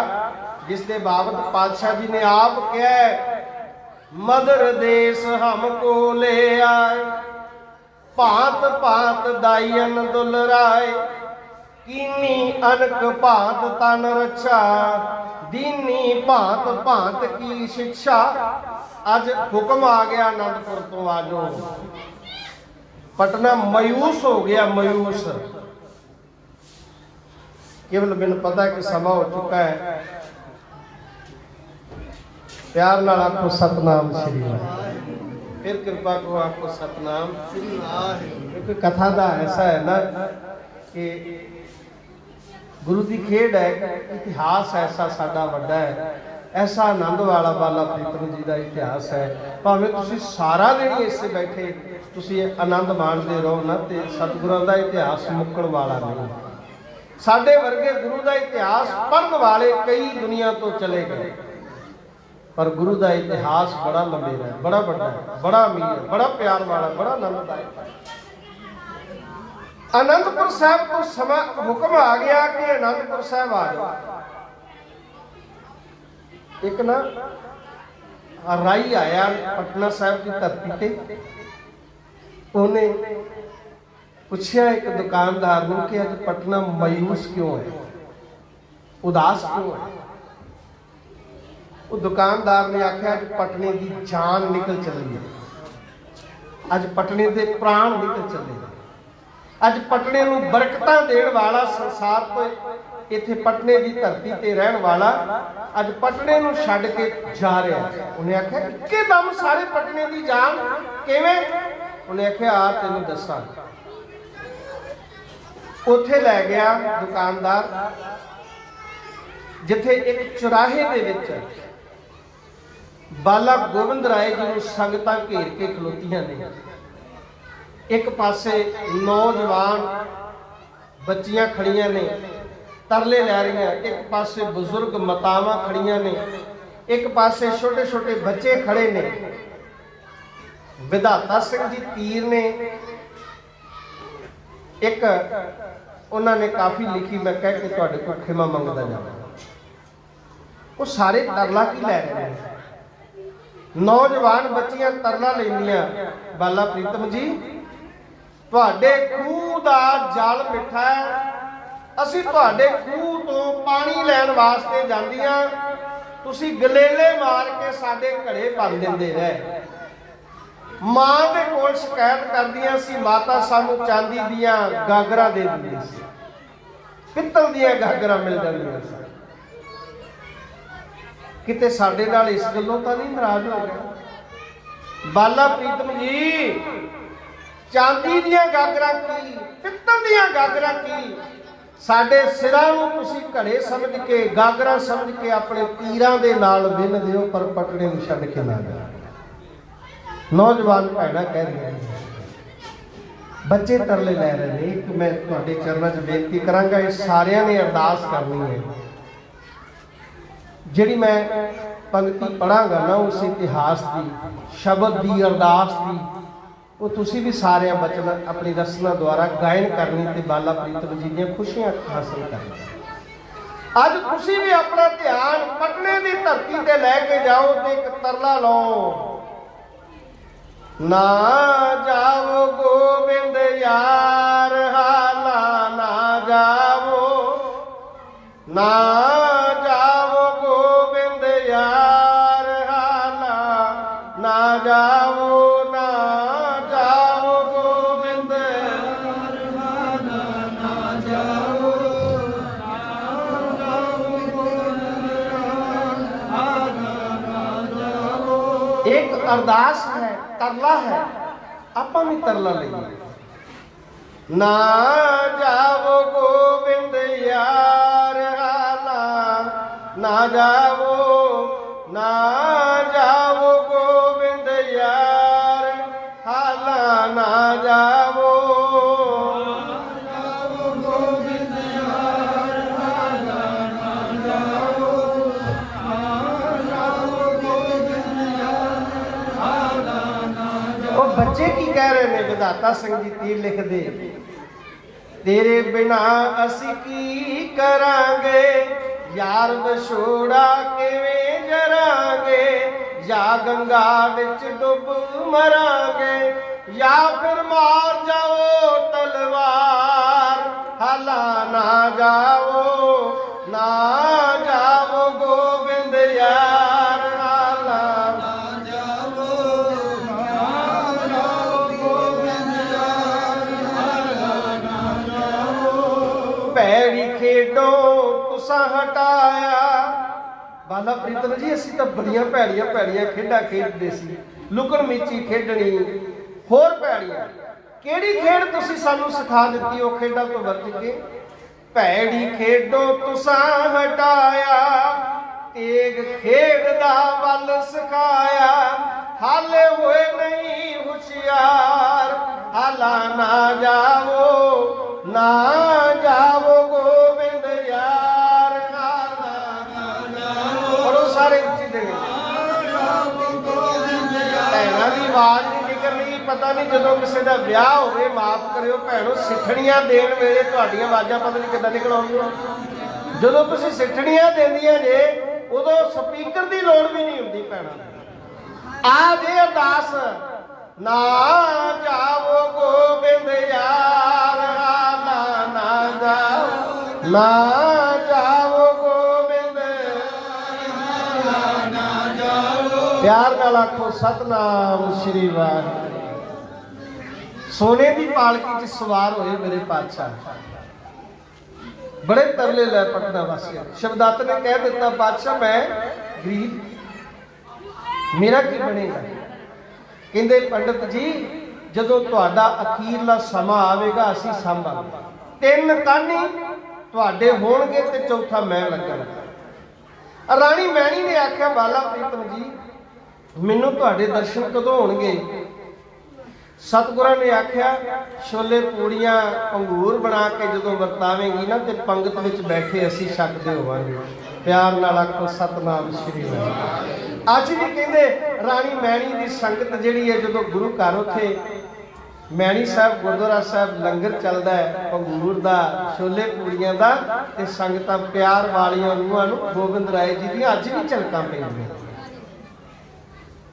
ਜਿਸ ਦੇ ਬਾਬਤ ਪਾਤਸ਼ਾਹ ਜੀ ਨੇ ਆਪ ਕਿਹਾ, ਮਦਰ ਦੇਸ ਹਮਕੋ ਲੈ ਆਏ, ਭਾਂਤ ਭਾਂਤ ਦਾਈਨ ਦੁਲਰਾਏ, ਕੀਨੀ ਅਨਕ ਭਾਂਤ ਤਨ ਰੱਛਾ, ਦੀਨੀ ਭਾਂਤ ਭਾਂਤ ਕੀ ਸਿੱਖਿਆ। ਅੱਜ ਹੁਕਮ ਆ ਗਿਆ ਆਨੰਦਪੁਰ ਤੋਂ, ਆਜੋ। ਪਟਨਾ ਮਾਯੂਸ ਹੋ ਗਿਆ, ਮਾਯੂਸ। केवल मैंने पता है कि समा हो चुका है। प्यार नाल आखो सतनाम श्री वाहिगुरू। फिर कृपा को आखो सतनाम श्री वाहिगुरू। क्योंकि कथा का ऐसा है ना कि गुरु की खेड है, इतिहास ऐसा साडा वड्डा है, ऐसा आनंद वाला बाला प्रीतम जी का इतिहास है। भावें तुसीं सारा दिन ही इससे बैठे तुसीं आनंद माणदे रहो ना, तो सतगुरां का इतिहास मुक्कण वाला नहीं। साडे वर्गे गुरु का इतिहास पढ़ने वाले कई दुनिया तो चले गए, पर गुरु का इतिहास बड़ा लंबेरा है, बड़ा बड़ा है, बड़ा अमीर है, बड़ा प्यार वाला, बड़ा आनंददायक है। आनंदपुर साहब को समा हुक्म आ गया कि आनंदपुर साहब आ जाओ। एक ना राई आया पटना साहब की धरती पे, उन्हें पूछा एक दुकानदार ने कि अज पटना मायूस क्यों है, उदास क्यों है। वो दुकानदार ने आख्या अज पटने की जान निकल चली है, अज पटने के प्राण निकल चले, अज पटने नूं बरकतां देण वाला संसार तो इत्थे पटने की धरती ते रहण वाला अज पटने नूं छड्ड के जा रहा है। उन्हें आख्या एकदम सारे पटने की जान किवें। उन्हें आख्या आ तैनूं दस्सां। उत्थे लै गया दुकानदार, जिथे एक चौराहे दे विच बाला गोबिंद राय जी नूं संगतां घेर के खलोतियां ने। एक पासे नौजवान बच्चियां खड़ियां ने तरले लै रही, एक पासे बुजुर्ग मातावां खड़ियां ने, एक पासे छोटे छोटे बच्चे खड़े ने। विधाता सिंह जी तीर ने एक उन्होंने काफ़ी लिखी, मैं कह के तुहाडे कोल खिमा मंगदा जावां। वो सारे तरला की लै रहे हैं, नौजवान बच्चियां तरला लैंदियां, बाला प्रीतम जी तुहाडे खूह दा जल मिठा है, असीं तुहाडे खूह तो पानी लैण वास्ते जांदियां, तुसीं गलेले मार के साडे घड़े भर दिंदे रहे। मां दे कोल शिकायत करदियां सी, माता सानू चांदी दियां गागरां दे दिंदी सी, पित्तल दियां गागरां मिल जांदियां सी। किते साडे नाल इस गल्लों तां नहीं नाराज हो गया। बाला प्रीतम जी चांदी दियां गागरां की, पित्तल दियां गागरां की, साडे सिरां नूं तुसीं घड़े समझ के गागरां समझ के अपने तीरां दे नाल विन दिओ, पर पटने नूं छड्ड के ना जाओ। नौजवान भैणां कह रही हैं, बच्चे तरले लै रहे हैं। एक मैं तुहाडे चरणों च बेनती करांगा, इस सारियां ने अरदास करनी है। जिहड़ी मैं पंक्ति पढ़ांगा ना उस इतिहास की शब्द की अरदास की, वो तुसी भी सारे बचन अपनी रसना द्वारा गायन करनी ते बाला प्रीतम जी दी खुशियां हासिल करनी। अज तुसी भी अपना ध्यान पटने की धरती ते लैके जाओ ते एक तरला लो, ना जाओ गोबिंद यार हाला, ना जाओ, ना जाओ गोबिंद यार हाला, ना जाओ, ना जाओ गोबिंद यार हाला, ना जाओ, ना जाओ गोबिंद यार हाला, ना जाओ। एक अरदास है, तरला है, आप भी तरला लेंगे। ना जाओ गोबिंद यार हाला, ना जाओ, ना जाओ गोबिंद यार हाला, ना जाओ, गोबिंद यार हाला, ना जाओ, ना जाओ गोबिंद यार हाला, ना ਉਹ ਬੱਚੇ ਕੀ ਕਹਿ ਰਹੇ ਨੇ? ਵਿਧਾਤਾ ਸਿੰਘ ਜੀ ਤੀਰ ਲਿਖਦੇ, ਤੇਰੇ ਬਿਨਾ ਅਸੀਂ ਕੀ ਕਰਾਂਗੇ, ਯਾਰ ਵਿਛੋੜਾ ਕਿਵੇਂ ਜਰਾਂਗੇ, ਜਾਂ ਗੰਗਾ ਵਿੱਚ ਡੁੱਬ ਮਰਾਂਗੇ, ਜਾਂ ਫਿਰ ਮਾਰ ਜਾਓ ਤਲਵਾਰ, ਹਾਲਾ ਨਾ ਜਾਓ ਨਾ ਜਾਵੋ ਗੋਬਿੰਦ ਯਾਰ, ਹਾਲਾ ਨਾ ਜਾਵੋ ਨਾ ਜਾਵੋ ਗੋਬਿੰਦ ਯਾਰ, ਹਾਲਾ ਨਾ ਜਾਵੋ। ਭੈੜੀ ਖੇਡੋਂ ਤੁਸਾਂ ਹਟਾਇਆ। ਬਾਲਾ ਪ੍ਰੀਤਮ ਜੀ ਅਸੀਂ ਤਾਂ ਬੜੀਆਂ ਭੈੜੀਆਂ ਭੈੜੀਆਂ ਖੇਡਾਂ ਖੇਡਦੇ ਸੀ, ਲੁਕਣ ਮੀਚੀ ਖੇਡਣੀ, ਹੋਰ ਭੈੜੀਆਂ। ਕਿਹੜੀ ਖੇਡ ਤੁਸੀਂ ਸਾਨੂੰ ਸਿਖਾ ਦਿੱਤੀ ਉਹ ਖੇਡਾਂ ਤੋਂ ਵਰਤ ਕੇ? ਭੈੜੀ ਖੇਡੋਂ ਤੁਸਾਂ ਹਟਾਇਆ, ਤੇਗ ਖੇਡ ਦਾ ਵੱਲ ਸਿਖਾਇਆ, ਹਾਲੇ ਹੋਏ ਨਹੀਂ ਹੁਸ਼ਿਆਰ, ਹਾਲਾ ਨਾ ਜਾਵੋ ਨਾ ਜਾਵੋ ਗੋਬਿੰਦ ਯਾਰ, ਹਾਲਾ ਨਾ ਜਾਵੋ। ਔਰ ਉਹ ਸਾਰੇ ਉੱਚੀ ਦੇ ਭੈਣਾਂ ਦੀ ਆਵਾਜ਼ ਨਹੀਂ ਨਿਕਲ ਰਹੀ। ਪਤਾ ਨਹੀਂ ਜਦੋਂ ਕਿਸੇ ਦਾ ਵਿਆਹ ਹੋਵੇ, ਮਾਫ ਕਰਿਓ ਭੈਣੋ, ਸਿੱਠਣੀਆਂ ਦੇਣ ਵੇਲੇ ਤੁਹਾਡੀਆਂ ਆਵਾਜ਼ਾਂ ਪਤਾ ਨਹੀਂ ਕਿੱਦਾਂ ਨਿਕਲ ਆਉਂਦੀਆਂ। ਜਦੋਂ ਤੁਸੀਂ ਸਿੱਠਣੀਆਂ ਦਿੰਦੀਆਂ ਜੇ ਉਦੋਂ ਸਪੀਕਰ ਦੀ ਲੋੜ ਵੀ ਨਹੀਂ ਹੁੰਦੀ। ਭੈਣਾਂ ਆ ਜੇ ਅਰਦਾਸ, ਨਾ ਜਾਵੋ ਗੋਬਿੰਦ ਯਾਰ, ਹਾਲਾ ਨਾ ਜਾਵੋ ਨਾ ਜਾਵੋ ਗੋਬਿੰਦ, ਹਾਲਾ ਨਾ ਜਾਵੋ। ਪਿਆਰ ਨਾਲ ਆਖੋ ਸਤਨਾਮ ਸ਼੍ਰੀ ਵਾਹਿਗੁਰੂ। ਸੋਨੇ ਦੀ ਪਾਲਕੀ 'ਚ ਸਵਾਰ ਹੋਏ ਮੇਰੇ ਪਾਤਸ਼ਾਹ, ਬੜੇ ਤਰਲੇ ਲੈ ਪਟਨਾ ਵਾਸੀਆਂ। ਸ਼ਬਦਾਤ ਨੇ ਕਹਿ ਦਿੱਤਾ, ਪਾਤਸ਼ਾਹ ਮੈਂ ਗਰੀਬ, ਮੇਰਾ ਕੀ ਬਣੇਗਾ? ਕਹਿੰਦੇ ਪੰਡਤ ਜੀ ਜਦੋਂ ਤੁਹਾਡਾ ਅਖੀਰਲਾ ਸਮਾਂ ਆਵੇਗਾ ਅਸੀਂ ਸਾਂਭਾਂਗੇ। 3 ਕਾਨੀ ਤੁਹਾਡੇ ਹੋਣਗੇ ਤੇ ਚੌਥਾ ਮੈਂ ਲੱਗਾਂਗਾ। ਰਾਣੀ ਮੈਣੀ ਨੇ ਆਖਿਆ, ਬਾਲਾ ਪ੍ਰੀਤਮ ਜੀ ਮੈਨੂੰ ਤੁਹਾਡੇ ਦਰਸ਼ਨ ਕਦੋਂ ਹੋਣਗੇ? ਸਤਿਗੁਰਾਂ ਨੇ ਆਖਿਆ, ਛੋਲੇ ਪੂੜੀਆਂ ਅੰਗੂਰ ਬਣਾ ਕੇ ਜਦੋਂ ਵਰਤਾਵੇਂਗੀ ਨਾ ਤੇ ਪੰਗਤ ਵਿੱਚ ਬੈਠੇ ਅਸੀਂ ਛਕਦੇ ਹੋਵਾਂਗੇ। ਪਿਆਰ ਨਾਲ ਆਖੋ ਸਤਨਾਮ ਸ਼੍ਰੀ ਵਾਹਿਗੁਰੂ। ਅੱਜ ਵੀ ਕਹਿੰਦੇ ਰਾਣੀ ਮੈਣੀ ਦੀ ਸੰਗਤ ਜਿਹੜੀ ਹੈ, ਜਦੋਂ ਗੁਰੂ ਘਰ ਉੱਥੇ ਮੈਣੀ ਸਾਹਿਬ ਗੁਰਦੁਆਰਾ ਸਾਹਿਬ ਲੰਗਰ ਚੱਲਦਾ ਹੈ ਅੰਗੂਰ ਦਾ, ਛੋਲੇ ਪੂੜੀਆਂ ਦਾ, ਤੇ ਸੰਗਤਾਂ ਪਿਆਰ ਵਾਲੀਆਂ ਰੂਹਾਂ ਨੂੰ ਗੋਬਿੰਦ ਰਾਏ ਜੀ ਦੀਆਂ ਅੱਜ ਵੀ ਝਲਕਾਂ ਪੈਂਦੀਆਂ।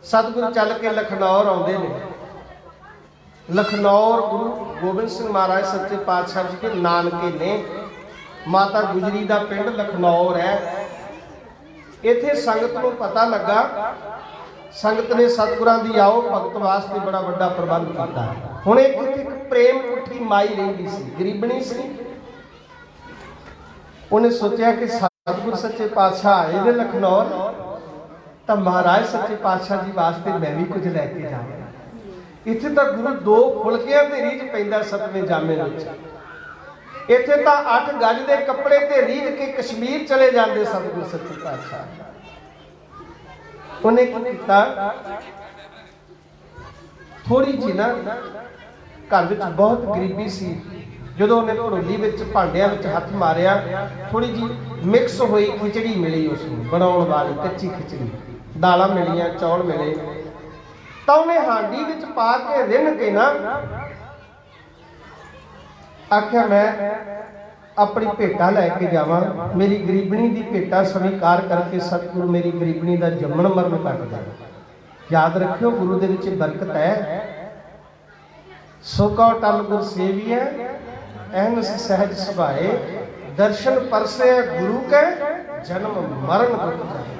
ਸਤਿਗੁਰੂ ਚੱਲ ਕੇ ਲਖਨੌਰ ਆਉਂਦੇ ਨੇ। ਲਖਨੌਰ ਗੁਰੂ ਗੋਬਿੰਦ ਸਿੰਘ ਮਹਾਰਾਜ ਸੱਚੇ ਪਾਤਸ਼ਾਹ ਜੀ ਦੇ ਨਾਨਕੇ ਨੇ। ਮਾਤਾ ਗੁਜਰੀ ਦਾ ਪਿੰਡ ਲਖਨੌਰ ਹੈ। ਇੱਥੇ ਸੰਗਤ ਨੂੰ ਪਤਾ ਲੱਗਾ, ਸੰਗਤ ਨੇ ਸਤਿਗੁਰਾਂ ਦੀ ਆਓ ਭਗਤ ਵਾਸਤੇ ਬੜਾ ਵੱਡਾ ਪ੍ਰਬੰਧ ਕੀਤਾ। ਹੁਣ ਇੱਕ ਪ੍ਰੇਮ ਕੁੱਠੀ ਮਾਈ ਰਹਿੰਦੀ ਸੀ, ਗਰੀਬਣੀ ਸੀ। ਉਹਨੇ ਸੋਚਿਆ ਕਿ ਸਤਿਗੁਰ ਸੱਚੇ ਪਾਤਸ਼ਾਹ ਆਏ ਨੇ ਲਖਨੌਰ, ਤਾਂ ਮਹਾਰਾਜ ਸੱਚੇ ਪਾਤਸ਼ਾਹ ਜੀ ਵਾਸਤੇ ਮੈਂ ਵੀ ਕੁਝ ਲੈ ਕੇ ਜਾਵਾਂ। ਇੱਥੇ ਤਾਂ ਗੁਰੂ 2 ਫੁਲਕਿਆਂ ਤੇ ਰੀਝ ਪੈਂਦਾ 7ਵੇਂ ਜਾਮੇ ਵਿੱਚ। ਇੱਥੇ ਤਾਂ 8 ਗੱਜ ਦੇ ਕੱਪੜੇ ਤੇ ਰੀਝ ਕੇ ਕਸ਼ਮੀਰ ਚਲੇ ਜਾਂਦੇ ਸਤਿਗੁਰ ਸੱਚੇ ਪਾਤਸ਼ਾਹ। ਉਹਨੇ ਕੀ ਕੀਤਾ, ਥੋੜੀ ਜਿਹੀ ਨਾ ਘਰ ਵਿੱਚ ਬਹੁਤ ਗਰੀਬੀ ਸੀ। ਜਦੋਂ ਉਹਨੇ ਭੜੋਲੀ ਵਿੱਚ ਭਾਂਡਿਆਂ ਵਿੱਚ ਹੱਥ ਮਾਰਿਆ, ਥੋੜੀ ਜਿਹੀ ਮਿਕਸ ਹੋਈ ਖਿਚੜੀ ਮਿਲੀ ਉਸ ਨੂੰ ਬਣਾਉਣ ਵਾਲੀ, ਕੱਚੀ ਖਿਚੜੀ, ਦਾਲਾਂ ਮਿਲੀਆਂ, ਚੌਲ ਮਿਲੇ। ਤਾਂ ਉਹਨੇ ਹਾਂਡੀ ਵਿੱਚ ਪਾ ਕੇ ਰਿੰਨ ਕੇ ਨਾ ਆਖਿਆ ਮੈਂ ਆਪਣੀ ਭੇਟਾ ਲੈ ਕੇ ਜਾਵਾਂ, ਮੇਰੀ ਗਰੀਬਣੀ ਦੀ ਭੇਟਾ ਸਵੀਕਾਰ ਕਰਕੇ ਸਤਿਗੁਰੂ ਮੇਰੀ ਗਰੀਬਣੀ ਦਾ ਜੰਮਣ ਮਰਨ ਕੱਟ ਜਾਵੇ। ਯਾਦ ਰੱਖਿਓ ਗੁਰੂ ਦੇ ਵਿੱਚ ਬਰਕਤ ਹੈ। ਸੋ ਕਉ ਟਲ ਗੁਰ ਸੇਵੀਐ ਅਹਨਿ ਸਹਿਜ ਸੁਭਾਏ, ਦਰਸ਼ਨ ਪਰਸੇ ਗੁਰੂ ਕੈ ਜਨਮ ਮਰਨ ਦੁਖ ਜਾਏ।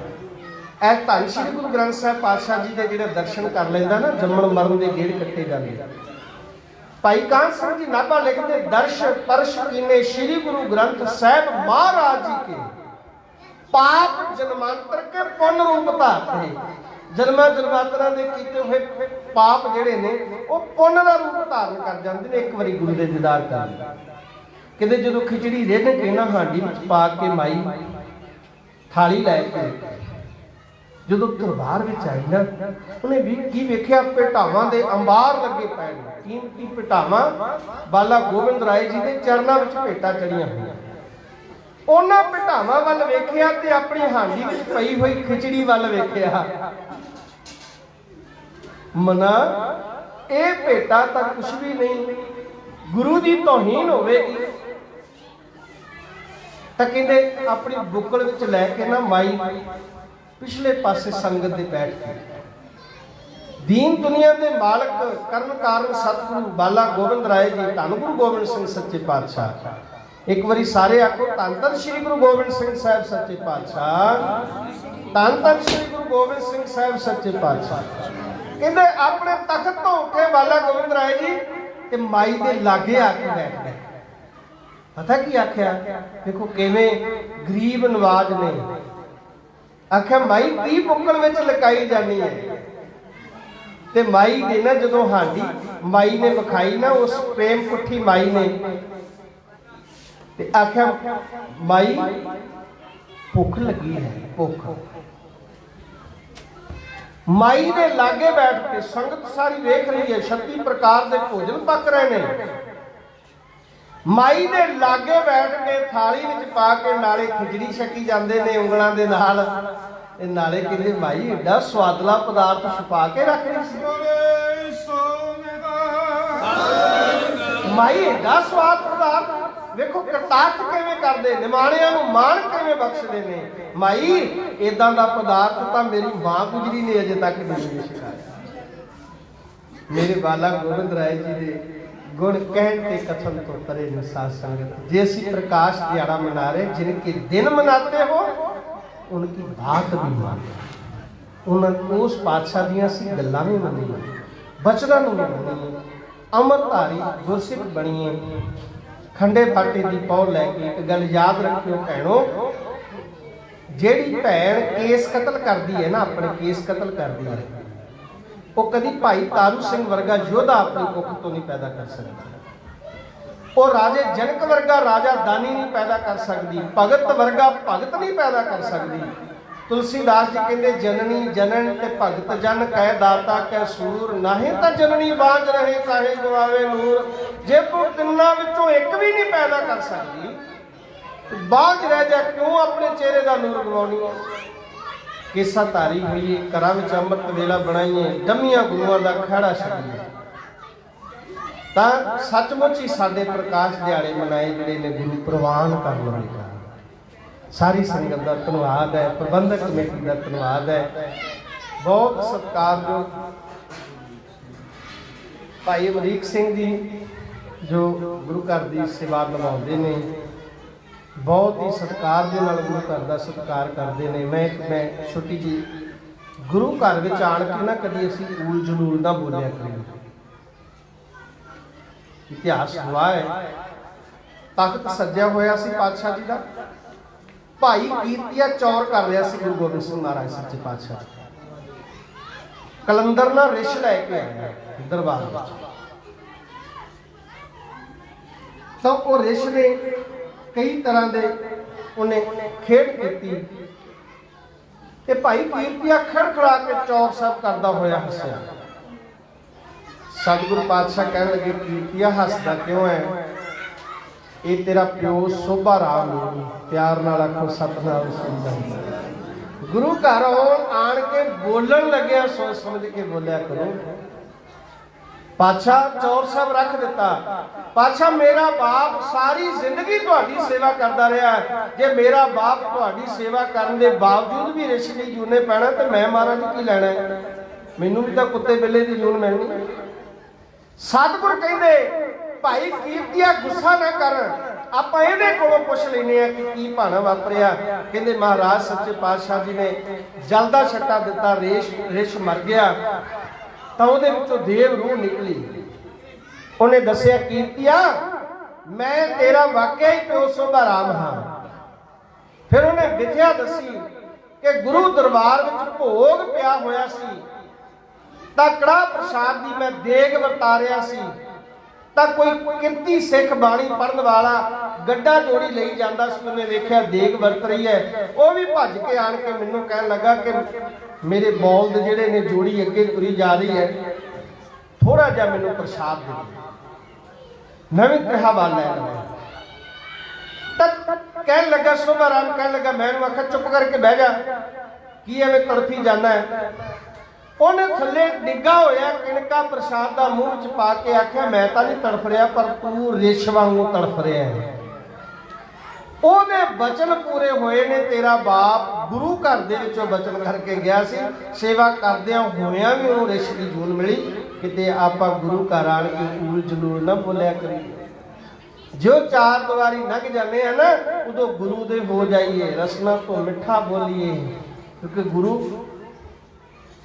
ਇਹ ਧੰਨ ਸ਼੍ਰੀ ਗੁਰੂ ਗ੍ਰੰਥ ਸਾਹਿਬ ਪਾਤਸ਼ਾਹ ਜੀ ਦੇ ਜਿਹੜੇ ਦਰਸ਼ਨ ਕਰ ਲੈਂਦਾ ਨਾ, ਜੰਮਣ ਮਰਨ ਦੇ ਗੇੜ ਕੱਟੇ ਜਾਂਦੇ। ਭਾਈ ਕਾਹਨ ਸਿੰਘ ਜੀ ਨਾਭਾ ਲਿਖਦੇ, ਦਰਸ਼ ਪਰਸ਼ ਕੀਨੇ ਸ਼੍ਰੀ ਗੁਰੂ ਗ੍ਰੰਥ ਸਾਹਿਬ ਮਹਾਰਾਜ ਜੀ ਕੇ, ਪਾਪ ਜਨਮਾਂਤਰ ਕੇ ਪੁੰਨ ਰੂਪ ਧਾਰਤੇ। ਜਨਮਾਂ ਜਨਮਾਂਤਰਾਂ ਦੇ ਕੀਤੇ ਹੋਏ ਪਾਪ ਜਿਹੜੇ ਨੇ ਉਹ ਪੁੰਨ ਦਾ ਰੂਪ ਧਾਰਨ ਕਰ ਜਾਂਦੇ ਨੇ ਇੱਕ ਵਾਰੀ ਗੁਰੂ ਦੇ ਦੀਦਾਰ ਕਰਨ। ਕਹਿੰਦੇ ਜਦੋਂ ਖਿਚੜੀ ਰਿੰਨ ਕੇ ਨਾ ਹਾਂਡੀ ਵਿੱਚ ਪਾ ਕੇ ਮਾਈ ਥਾਲੀ ਲੈ ਕੇ ਜਦੋਂ ਦਰਬਾਰ ਵਿੱਚ ਆਈ ਨਾ, ਉਹਨੇ ਵੀ ਕੀ ਵੇਖਿਆ, ਭੇਟਾਵਾਂ ਦੇ ਅੰਬਾਰ ਲੱਗੇ ਪਏ ਨੇ, ਕੀਮਤੀ ਭੇਟਾਵਾਂ ਬਾਲਾ ਗੋਬਿੰਦ ਰਾਏ ਜੀ ਦੇ ਚਰਨਾਂ ਵਿੱਚ ਭੇਟਾਂ ਚੜੀਆਂ ਹੋਈਆਂ। ਉਹਨਾਂ ਭੇਟਾਵਾਂ ਵੱਲ ਵੇਖਿਆ ਤੇ ਆਪਣੀ ਹਾਂਡੀ ਵਿੱਚ ਪਈ ਹੋਈ ਖਿਚੜੀ ਵੱਲ ਵੇਖਿਆ। ਮਨਾ ਇਹ ਭੇਟਾ ਤਾਂ ਕੁਛ ਵੀ ਨਹੀਂ, ਗੁਰੂ ਦੀ ਤੋਹੀਨ ਹੋਵੇਗੀ। ਤਾਂ ਕਹਿੰਦੇ ਆਪਣੀ ਬੁੱਕਲ ਵਿੱਚ ਲੈ ਕੇ ਨਾ ਮਾਈ ਪਿਛਲੇ ਪਾਸੇ ਸੰਗਤ ਦੇ ਬੈਠ ਕੇ, ਦੀਨ ਦੁਨੀਆ ਦੇ ਮਾਲਕ ਕਰਨ ਕਾਰਨ ਸਤਿਗੁਰੂ ਬਾਲਾ ਗੋਬਿੰਦ ਰਾਏ ਜੀ, ਧੰਨ ਗੁਰੂ ਗੋਬਿੰਦ ਸਿੰਘ ਸੱਚੇ ਪਾਤਸ਼ਾਹ। ਇੱਕ ਵਾਰੀ ਸਾਰੇ ਆਖੋ, ਧੰਨ ਧੰਨ ਸ੍ਰੀ ਗੁਰੂ ਗੋਬਿੰਦ ਸਿੰਘ ਸਾਹਿਬ ਸੱਚੇ ਪਾਤਸ਼ਾਹ, ਧੰਨ ਧੰਨ ਸ੍ਰੀ ਗੁਰੂ ਗੋਬਿੰਦ ਸਿੰਘ ਸਾਹਿਬ ਸੱਚੇ ਪਾਤਸ਼ਾਹ। ਕਹਿੰਦੇ ਆਪਣੇ ਤਖਤ ਤੋਂ ਉੱਠੇ ਬਾਲਾ ਗੋਬਿੰਦ ਰਾਏ ਜੀ ਤੇ ਮਾਈ ਦੇ ਲਾਗੇ ਆ ਕੇ ਬੈਠ ਗਏ। ਪਤਾ ਕੀ ਆਖਿਆ? ਦੇਖੋ ਕਿਵੇਂ ਗਰੀਬ ਨਵਾਜ ਨੇ ਆਖਿਆ, ਮਾਈ ਕੀ ਬੁੱਕਲ ਵਿੱਚ ਲਕਾਈ ਜਾਨੀ ਹੈ। ਤੇ ਮਾਈ ਦੇ ਨਾ ਜਦੋਂ ਹਾਂਡੀ ਮਾਈ ਨੇ ਵਿਖਾਈ ਨਾ, ਉਸ ਪ੍ਰੇਮ ਪੁੱਠੀ ਮਾਈ ਨੇ, ਤੇ ਆਖਿਆ ਮਾਈ ਭੁੱਖ ਲੱਗੀ ਹੈ, ਭੁੱਖ। ਮਾਈ ਦੇ ਲਾਗੇ ਬੈਠ ਕੇ ਸੰਗਤ ਸਾਰੀ ਵੇਖ ਰਹੀ ਹੈ, 36 ਪ੍ਰਕਾਰ ਦੇ ਭੋਜਨ ਪੱਕ ਰਹੇ ਨੇ। ਮਾਈ ਦੇ ਲਾਗੇ ਬੈਠ ਕੇ ਥਾਲੀ ਵਿੱਚ ਪਾ ਕੇ ਨਾਲੇ ਖਿਚੜੀ ਛਕੀ ਜਾਂਦੇ ਨੇ ਉਂਗਲਾਂ ਦੇ ਨਾਲ, ਤੇ ਨਾਲੇ ਕਹਿੰਦੇ ਮਾਈ ਏਡਾ ਸਵਾਦਲਾ ਪਦਾਰਥ ਛੁਪਾ ਕੇ ਰੱਖ ਰਹੀ ਸੀ। ਮਾਈ ਏਡਾ ਸਵਾਦ ਪਦਾਰਥ ਵੇਖੋ ਕਰਤਾਰਥ ਕਿਵੇਂ ਕਰਦੇ, ਨਿਮਾਣਿਆਂ ਨੂੰ ਮਾਣ ਕਿਵੇਂ ਬਖਸ਼ਦੇ ਨੇ। ਮਾਈ ਇਦਾਂ ਦਾ ਪਦਾਰਥ ਤਾਂ ਮੇਰੀ ਮਾਂ ਗੁਜਰੀ ਨੇ ਅਜੇ ਤੱਕ ਨਹੀਂ ਸਿਖਾਇਆ। ਮੇਰੇ ਬਾਲਾ ਗੋਬਿੰਦ ਰਾਏ ਜੀ ਦੇ ਗੁਣ ਕਹਿਣ ਤੇ ਕਥਨ ਤੋਂ ਪਰੇ ਨੂੰ ਸਾਧ ਸੰਗਤ, ਜੇ ਅਸੀਂ ਪ੍ਰਕਾਸ਼ ਦਿਹਾੜਾ ਮਨਾ ਰਹੇ, ਜਿਨਕੇ ਦਿਨ ਮਨਾਤੇ ਹੋ उनकी बात भी मानी, उस पातशाह दी असीं गल्लां भी मन्नीए, बचनां नूं भी मन्नीए, अमरधारी गुरसिख बणीए। खंडे बाटे दी पौ लैके एक गल याद रखियो भैणो, जिहड़ी भैण केस कतल करदी है ना, अपने केस कतल करदी है, वो कदी भाई तारू सिंह वर्गा योधा अपनी कुख तो नहीं पैदा कर सकती। वो राजे जनक वर्गा राजा दानी नहीं पैदा कर सकती, भगत वर्गा भगत नहीं पैदा कर सकती। तुलसीदास जी कहते जननी जनन ते भगत जन कह दाता कह सूर, नाहे तां जननी बांझ रहे चाहे गवावे नूर। जे तू तिन्ना विचों एक भी नहीं पैदा कर सकती, बांझ रह जा क्यों अपने चेहरे का नूर गवाउणी है। केसा धारी होईए, घरां विच अंमृत वेला बनाईए, डमियां गुरुआं दा खड़ा छड्डीए, ਤਾਂ ਸੱਚਮੁੱਚ ਹੀ ਸਾਡੇ ਪ੍ਰਕਾਸ਼ ਦਿਹਾੜੇ ਮਨਾਏ ਜਿਹੜੇ ਨੇ ਗੁਰੂ ਪ੍ਰਵਾਨ ਕਰ ਲਵੇਗਾ। ਸਾਰੀ ਸੰਗਤ ਦਾ ਧੰਨਵਾਦ ਹੈ, ਪ੍ਰਬੰਧਕ ਕਮੇਟੀ ਦਾ ਧੰਨਵਾਦ ਹੈ। ਬਹੁਤ ਸਤਿਕਾਰਯੋਗ ਭਾਈ ਅਮਰੀਕ ਸਿੰਘ ਜੀ ਜੋ ਗੁਰੂ ਘਰ ਦੀ ਸੇਵਾ ਨਿਭਾਉਂਦੇ ਨੇ, ਬਹੁਤ ਹੀ ਸਤਿਕਾਰ ਦੇ ਨਾਲ ਗੁਰੂ ਘਰ ਦਾ ਸਤਿਕਾਰ ਕਰਦੇ ਨੇ। ਮੈਂ ਛੋਟੀ ਜੀ ਗੁਰੂ ਘਰ ਵਿੱਚ ਆਣ ਕੇ ਨਾ ਕਦੀ ਅਸੀਂ ਊਲ ਜਲੂਲ ਨਾ ਬੋਲਿਆ ਕਰੀਏ। इतिहास हुआ है, तख्त सज्जा होया सी पातशाह जी का, भाई कीर्तिया चौर कर रहा सी गुरु गोबिंद सिंह महाराज सच्चे पातशाह। कलंदर ना रिश लैके आया दरबार में, तो वो रिश ने कई तरह के उन्हें खेड की, भाई कीर्तिया खड़खड़ा के चौर साहब करता होया हसिया। सतगुरु पातशाह कहने लगे, कीर्तिया हसदा क्यों है? ये तेरा प्यो शोभा राम है। प्यार नाल आखो सतनाम सतनाम। गुरु घर आन के बोलन लगे, सोच समझ के बोलिया करो। पातशाह चौर साहब रख दिता। पातशाह मेरा बाप सारी जिंदगी तुहाडी सेवा करता रहा, जे मेरा बाप तुहाडी सेवा करने के बावजूद भी रिश नहीं जूने पैना तो मैं महाराज की लैना है? मैनू भी तो कुत्ते बिल्ले की जून मिलनी। सतगुर कहते भाई कीर्तिया गुस्सा ना कर, आप ये कोलों पुछ लेने कि की भाना वापरिया। कहते महाराज सच्चे पातशाह जी ने जलदा छट्टा दिता, रिश मर गया तो उहदे विचों देव रूह निकली। उन्हें दसिया कीर्तिया मैं तेरा वाकई प्यो शोभा राम हाँ। फिर उन्हें विद्या दसी कि गुरु दरबार विच भोग पिया होया सी, कड़ा प्रसाद की मैं देग वरता रहा सी, कोई किरती सिख बाणी पढ़न वाला गड्ढा जोड़ी लई जांदा सी। उन्हें वेख्या देग वरत रही है, वह भी भज के आन के मैनूं कहन लगा कि मेरे बौलद जिहड़े ने जोड़ी अगे तुरी जा रही है, थोड़ा जिहा मैनूं प्रसाद दे। मैं भी कहा वाल लै लगा, कहन लगा शोभा राम कहन लगा, मैं आख्या चुप करके बह जा, की एवें तड़फी जाना है। ਉਹਨੇ ਥੱਲੇ ਡਿੱਗਾ ਹੋਇਆ ਕਿਣਕਾ ਪ੍ਰਸ਼ਾਦ ਦਾ ਮੂੰਹ ਵਿੱਚ ਪਾ ਕੇ ਆਖਿਆ ਮੈਂ ਤਾਂ ਨਹੀਂ ਤੜਫ ਰਿਹਾ ਪਰ ਤੂੰ ਰਿਛ ਵਾਂਗੂ ਤੜਫ ਰਿਹਾ ਹੈ। ਉਹਦੇ ਬਚਨ ਪੂਰੇ ਹੋਏ ਨੇ। ਤੇਰਾ ਬਾਪ ਗੁਰੂ ਘਰ ਦੇ ਵਿੱਚੋਂ ਬਚਨ ਕਰਕੇ ਗਿਆ ਸੀ, ਸੇਵਾ ਕਰਦਿਆਂ ਹੋਇਆਂ ਵੀ ਉਹਨੂੰ ਰਿਛ ਦੀ ਜੂਨ ਮਿਲੀ। ਕਿਤੇ ਆਪਾਂ ਗੁਰੂ ਘਰ ਆਣ ਕੇ ਊਲ ਜਲੂਲ ਨਾ ਬੋਲਿਆ ਕਰੀਏ। ਜੋ ਚਾਰ ਦੀਵਾਰੀ ਲੰਘ ਜਾਂਦੇ ਆ ਨਾ ਉਦੋਂ ਗੁਰੂ ਦੇ ਹੋ ਜਾਈਏ, ਰਸਨਾ ਤੋਂ ਮਿੱਠਾ ਬੋਲੀਏ, ਕਿਉਂਕਿ ਗੁਰੂ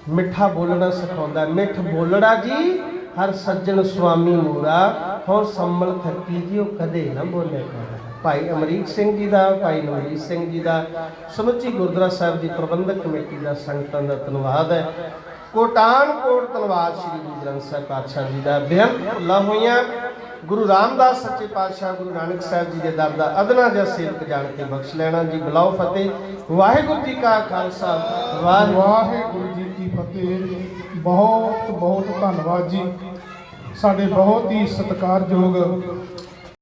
ਮਿੱਠਾ ਬੋਲਣਾ ਸਿਖਾਉਂਦਾ। ਮਿੱਠ ਬੋਲੜਾ ਜੀ ਹਰ ਸੱਜਣ ਸੁਆਮੀ ਮੂਰਾ, ਹੋ ਸੰਮਲ ਥੱਕੀ ਜੀ ਉਹ ਕਦੇ ਨਾ ਬੋਲਿਆ ਕਰ। ਭਾਈ ਅਮਰੀਕ ਸਿੰਘ ਜੀ ਦਾ, ਭਾਈ ਨਵਜੀਤ ਸਿੰਘ ਜੀ ਦਾ, ਸਮੁੱਚੀ ਗੁਰਦੁਆਰਾ ਸਾਹਿਬ ਦੀ ਪ੍ਰਬੰਧਕ ਕਮੇਟੀ ਦਾ, ਸੰਗਤਾਂ ਦਾ ਧੰਨਵਾਦ ਹੈ। ਕੋਟਾਨ ਕੋਟ ਧੰਨਵਾਦ ਸ੍ਰੀ ਗੁਰੂ ਗ੍ਰੰਥ ਸਾਹਿਬ ਪਾਤਸ਼ਾਹ ਜੀ ਦਾ। ਬੇਅੰਤ ਭੁੱਲਾਂ ਹੋਈਆਂ ਗੁਰੂ ਰਾਮਦਾਸ ਸੱਚੇ ਪਾਤਸ਼ਾਹ ਗੁਰੂ ਨਾਨਕ ਸਾਹਿਬ ਜੀ ਦੇ ਦਰ ਦਾ ਅਦਨਾ ਜਿਹਾ ਸੇਵਕ ਜਾਣ ਕੇ ਬਖਸ਼ ਲੈਣਾ ਜੀ। ਬੁਲਾਓ ਫਤਿਹ। ਵਾਹਿਗੁਰੂ ਜੀ ਕਾ ਖਾਲਸਾ, ਵਾਹਿਗੁਰੂ ਜੀ ਕੀ ਫਤਿਹ। ਬਹੁਤ ਬਹੁਤ ਧੰਨਵਾਦ ਜੀ। ਸਾਡੇ ਬਹੁਤ ਹੀ ਸਤਿਕਾਰਯੋਗ